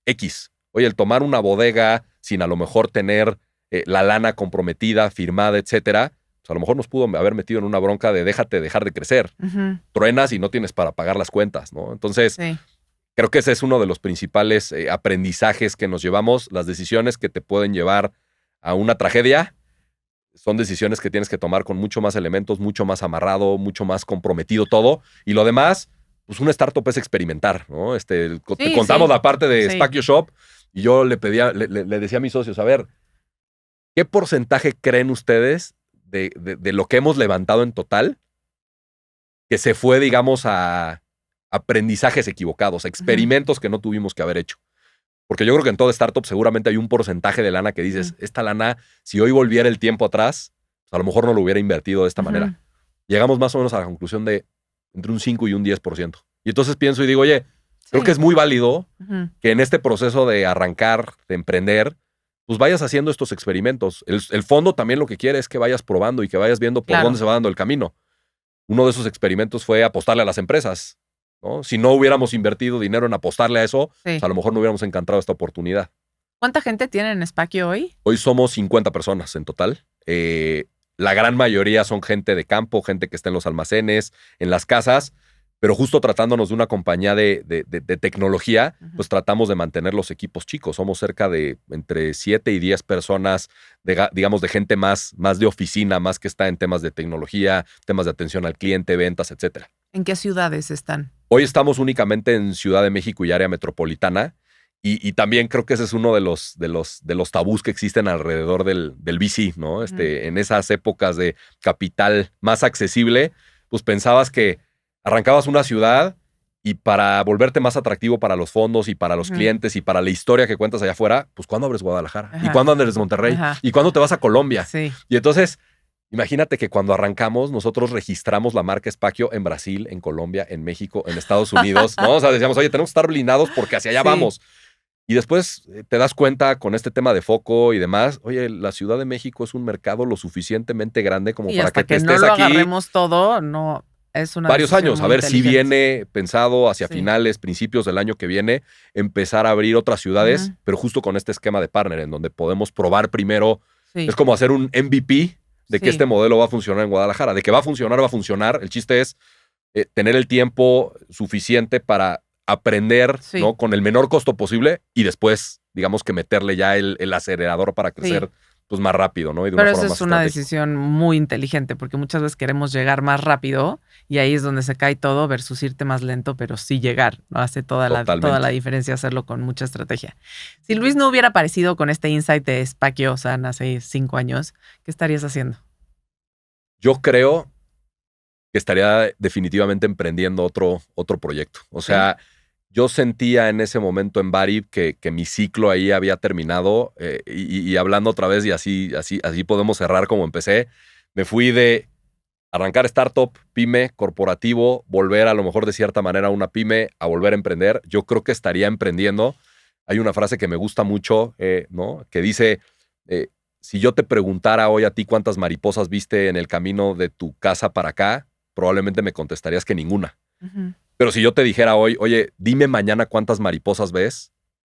X. Oye, el tomar una bodega sin a lo mejor tener la lana comprometida, firmada, etcétera, pues a lo mejor nos pudo haber metido en una bronca de dejar de crecer. Truenas y no tienes para pagar las cuentas, ¿no? Entonces, creo que ese es uno de los principales aprendizajes que nos llevamos. Las decisiones que te pueden llevar a una tragedia son decisiones que tienes que tomar con mucho más elementos, mucho más amarrado, mucho más comprometido todo. Y lo demás, pues una startup es experimentar, ¿no? Te contamos la parte de Spakio Shop y yo le decía a mis socios, a ver, ¿qué porcentaje creen ustedes de lo que hemos levantado en total que se fue, digamos, a aprendizajes equivocados, experimentos que no tuvimos que haber hecho? Porque yo creo que en toda startup seguramente hay un porcentaje de lana que dices, esta lana, si hoy volviera el tiempo atrás, pues a lo mejor no lo hubiera invertido de esta manera. Llegamos más o menos a la conclusión de entre un 5 y un 10%. Y entonces pienso y digo, oye, creo que es muy válido que en este proceso de arrancar, de emprender, pues vayas haciendo estos experimentos. El fondo también lo que quiere es que vayas probando y que vayas viendo por dónde se va dando el camino. Uno de esos experimentos fue apostarle a las empresas, ¿no? Si no hubiéramos invertido dinero en apostarle a eso, pues a lo mejor no hubiéramos encontrado esta oportunidad. ¿Cuánta gente tienen en Spakio hoy? Hoy somos 50 personas en total. La gran mayoría son gente de campo, gente que está en los almacenes, en las casas, pero justo tratándonos de una compañía de tecnología, pues tratamos de mantener los equipos chicos. Somos cerca de entre 7 y 10 personas, digamos, de gente más de oficina, más que está en temas de tecnología, temas de atención al cliente, ventas, etcétera. ¿En qué ciudades están? Hoy estamos únicamente en Ciudad de México y área metropolitana. Y también creo que ese es uno de los tabús que existen alrededor del VC, ¿no? En esas épocas de capital más accesible, pues pensabas que arrancabas una ciudad y para volverte más atractivo para los fondos y para los clientes y para la historia que cuentas allá afuera, pues ¿cuándo abres Guadalajara? ¿Y cuándo abres Monterrey? ¿Y cuándo te vas a Colombia? Y entonces, imagínate que cuando arrancamos, nosotros registramos la marca Spakio en Brasil, en Colombia, en México, en Estados Unidos, ¿no? O sea, decíamos, oye, tenemos que estar blindados porque hacia allá vamos. Y después te das cuenta con este tema de foco y demás, oye, la Ciudad de México es un mercado lo suficientemente grande como para que te estés aquí. Y hasta que no lo agarremos todo, no es una varios años. A ver si viene pensado hacia finales, principios del año que viene, empezar a abrir otras ciudades, pero justo con este esquema de partner, en donde podemos probar primero. Es como hacer un MVP de que este modelo va a funcionar en Guadalajara. De que va a funcionar. El chiste es tener el tiempo suficiente para aprender, ¿no? Con el menor costo posible y después, digamos que meterle ya el acelerador para crecer pues más rápido, ¿no? Y de Pero una eso forma es más una estratégica. decisión muy inteligente porque muchas veces queremos llegar más rápido y ahí es donde se cae todo versus irte más lento, pero sí llegar, ¿no? Hace toda la Totalmente. diferencia hacerlo con mucha estrategia. Si Luis no hubiera aparecido con este insight de Spakio San hace 5 años, ¿qué estarías haciendo? Yo creo que estaría definitivamente emprendiendo otro proyecto. O ¿Sí? sea, yo sentía en ese momento en Bari que mi ciclo ahí había terminado y hablando otra vez y así podemos cerrar como empecé. Me fui de arrancar startup, pyme, corporativo, volver a lo mejor de cierta manera a una pyme, a volver a emprender. Yo creo que estaría emprendiendo. Hay una frase que me gusta mucho, ¿no? Que dice, eh, si yo te preguntara hoy a ti cuántas mariposas viste en el camino de tu casa para acá, probablemente me contestarías que ninguna. Ujú, Pero si yo te dijera hoy, oye, dime mañana cuántas mariposas ves,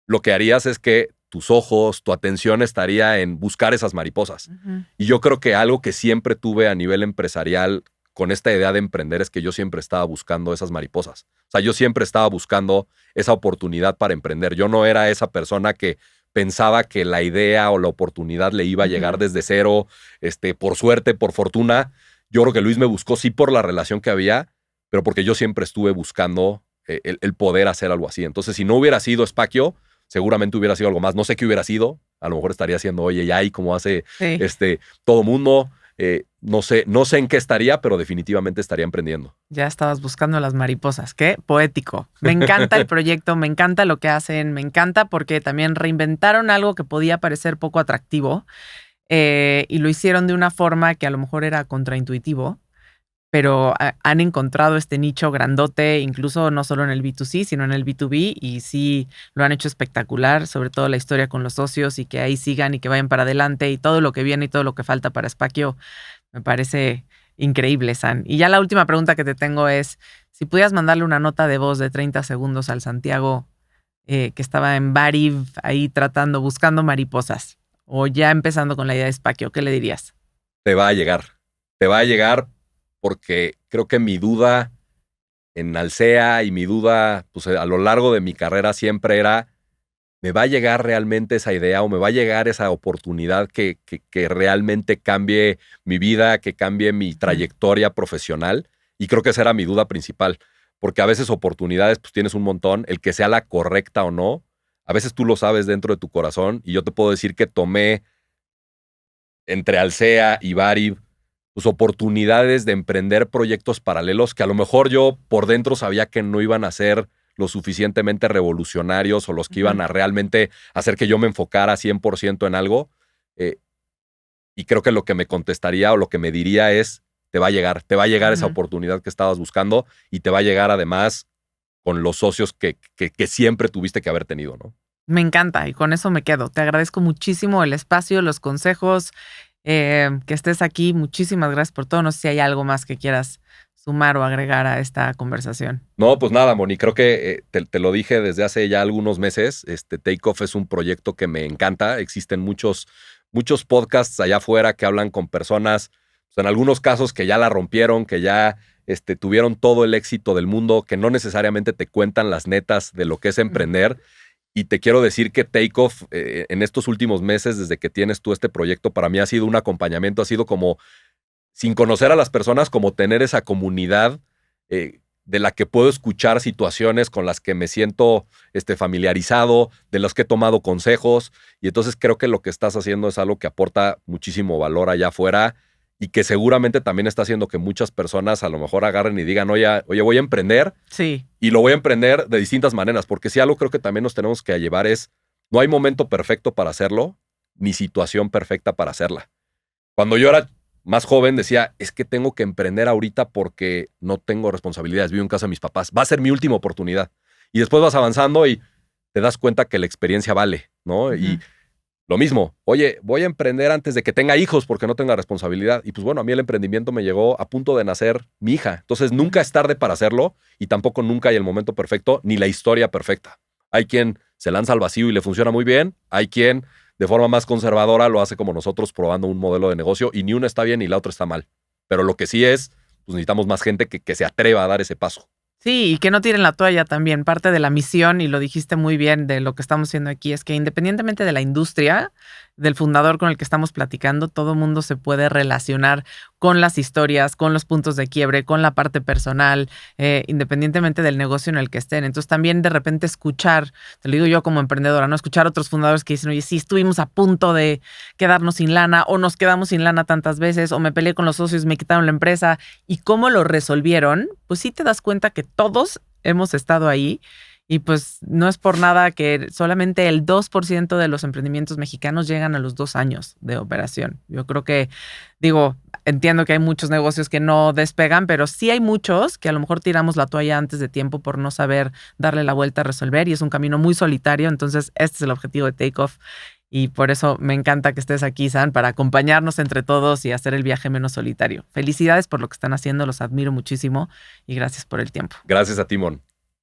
lo que harías es que tus ojos, tu atención estaría en buscar esas mariposas. ujú, Y yo creo que algo que siempre tuve a nivel empresarial con esta idea de emprender es que yo siempre estaba buscando esas mariposas. O sea, yo siempre estaba buscando esa oportunidad para emprender. Yo no era esa persona que pensaba que la idea o la oportunidad le iba a llegar ujú. desde cero, por suerte, por fortuna. Yo creo que Luis me buscó sí por la relación que había, pero porque yo siempre estuve buscando el poder hacer algo así. Entonces, si no hubiera sido Spakio, seguramente hubiera sido algo más. No sé qué hubiera sido. A lo mejor estaría haciendo oye, ya, y como hace Sí. todo mundo. No sé en qué estaría, pero definitivamente estaría emprendiendo. Ya estabas buscando las mariposas. Qué poético. Me encanta el proyecto, me encanta lo que hacen, me encanta porque también reinventaron algo que podía parecer poco atractivo y lo hicieron de una forma que a lo mejor era contraintuitivo, pero han encontrado este nicho grandote, incluso no solo en el B2C, sino en el B2B, y sí lo han hecho espectacular, sobre todo la historia con los socios y que ahí sigan y que vayan para adelante y todo lo que viene y todo lo que falta para Spakio me parece increíble, San. Y ya la última pregunta que te tengo es, si pudieras mandarle una nota de voz de 30 segundos al Santiago que estaba en Bari ahí tratando, buscando mariposas, o ya empezando con la idea de Spakio, ¿qué le dirías? Te va a llegar. Te va a llegar porque creo que mi duda en Alsea y mi duda pues, a lo largo de mi carrera siempre era, ¿me va a llegar realmente esa idea o me va a llegar esa oportunidad que realmente cambie mi vida, que cambie mi Ujú, trayectoria profesional? Y creo que esa era mi duda principal, porque a veces oportunidades pues tienes un montón, el que sea la correcta o no, a veces tú lo sabes dentro de tu corazón y yo te puedo decir que tomé entre Alsea y Bari pues, oportunidades de emprender proyectos paralelos que a lo mejor yo por dentro sabía que no iban a ser lo suficientemente revolucionarios o los que iban ujú, a realmente hacer que yo me enfocara 100% en algo. eh, y creo que lo que me contestaría o lo que me diría es, te va a llegar esa ujú. oportunidad que estabas buscando y te va a llegar además con los socios que siempre tuviste que haber tenido, ¿no? Me encanta y con eso me quedo. Te agradezco muchísimo el espacio, los consejos, que estés aquí. Muchísimas gracias por todo. No sé si hay algo más que quieras sumar o agregar a esta conversación. No, pues nada, Moni, creo que te lo dije desde hace ya algunos meses. Takeoff es un proyecto que me encanta. Existen muchos podcasts allá afuera que hablan con personas, pues, en algunos casos que ya la rompieron, que ya tuvieron todo el éxito del mundo, que no necesariamente te cuentan las netas de lo que es Mm. emprender. Y te quiero decir que Takeoff en estos últimos meses, desde que tienes tú este proyecto, para mí ha sido un acompañamiento, ha sido como sin conocer a las personas, como tener esa comunidad de la que puedo escuchar situaciones con las que me siento familiarizado, de las que he tomado consejos. Y entonces creo que lo que estás haciendo es algo que aporta muchísimo valor allá afuera y que seguramente también está haciendo que muchas personas a lo mejor agarren y digan, oye, voy a emprender Sí. y lo voy a emprender de distintas maneras, porque si algo creo que también nos tenemos que llevar es, no hay momento perfecto para hacerlo, ni situación perfecta para hacerla. Cuando yo era más joven decía, es que tengo que emprender ahorita porque no tengo responsabilidades, vivo en casa de mis papás, va a ser mi última oportunidad. Y después vas avanzando y te das cuenta que la experiencia vale, ¿no? Ujú, Y lo mismo, oye, voy a emprender antes de que tenga hijos porque no tenga responsabilidad. Y pues bueno, a mí el emprendimiento me llegó a punto de nacer mi hija. Entonces nunca ujú. es tarde para hacerlo y tampoco nunca hay el momento perfecto ni la historia perfecta. Hay quien se lanza al vacío y le funciona muy bien. Hay quien de forma más conservadora lo hace como nosotros probando un modelo de negocio y ni una está bien ni la otra está mal. Pero lo que sí es, pues necesitamos más gente que se atreva a dar ese paso. Sí, y que no tiren la toalla también. Parte de la misión, y lo dijiste muy bien, de lo que estamos haciendo aquí, es que independientemente de la industria, del fundador con el que estamos platicando, todo el mundo se puede relacionar con las historias, con los puntos de quiebre, con la parte personal, independientemente del negocio en el que estén. Entonces también de repente escuchar, te lo digo yo como emprendedora, ¿no? Escuchar a otros fundadores que dicen, oye, sí, estuvimos a punto de quedarnos sin lana o nos quedamos sin lana tantas veces o me peleé con los socios, me quitaron la empresa y cómo lo resolvieron, pues sí te das cuenta que todos hemos estado ahí. Y pues no es por nada que solamente el 2% de los emprendimientos mexicanos llegan a los 2 años de operación. Yo creo que, digo, entiendo que hay muchos negocios que no despegan, pero sí hay muchos que a lo mejor tiramos la toalla antes de tiempo por no saber darle la vuelta a resolver y es un camino muy solitario. Entonces, este es el objetivo de Takeoff. Y por eso me encanta que estés aquí, San, para acompañarnos entre todos y hacer el viaje menos solitario. Felicidades por lo que están haciendo, los admiro muchísimo y gracias por el tiempo. Gracias a ti, Mon.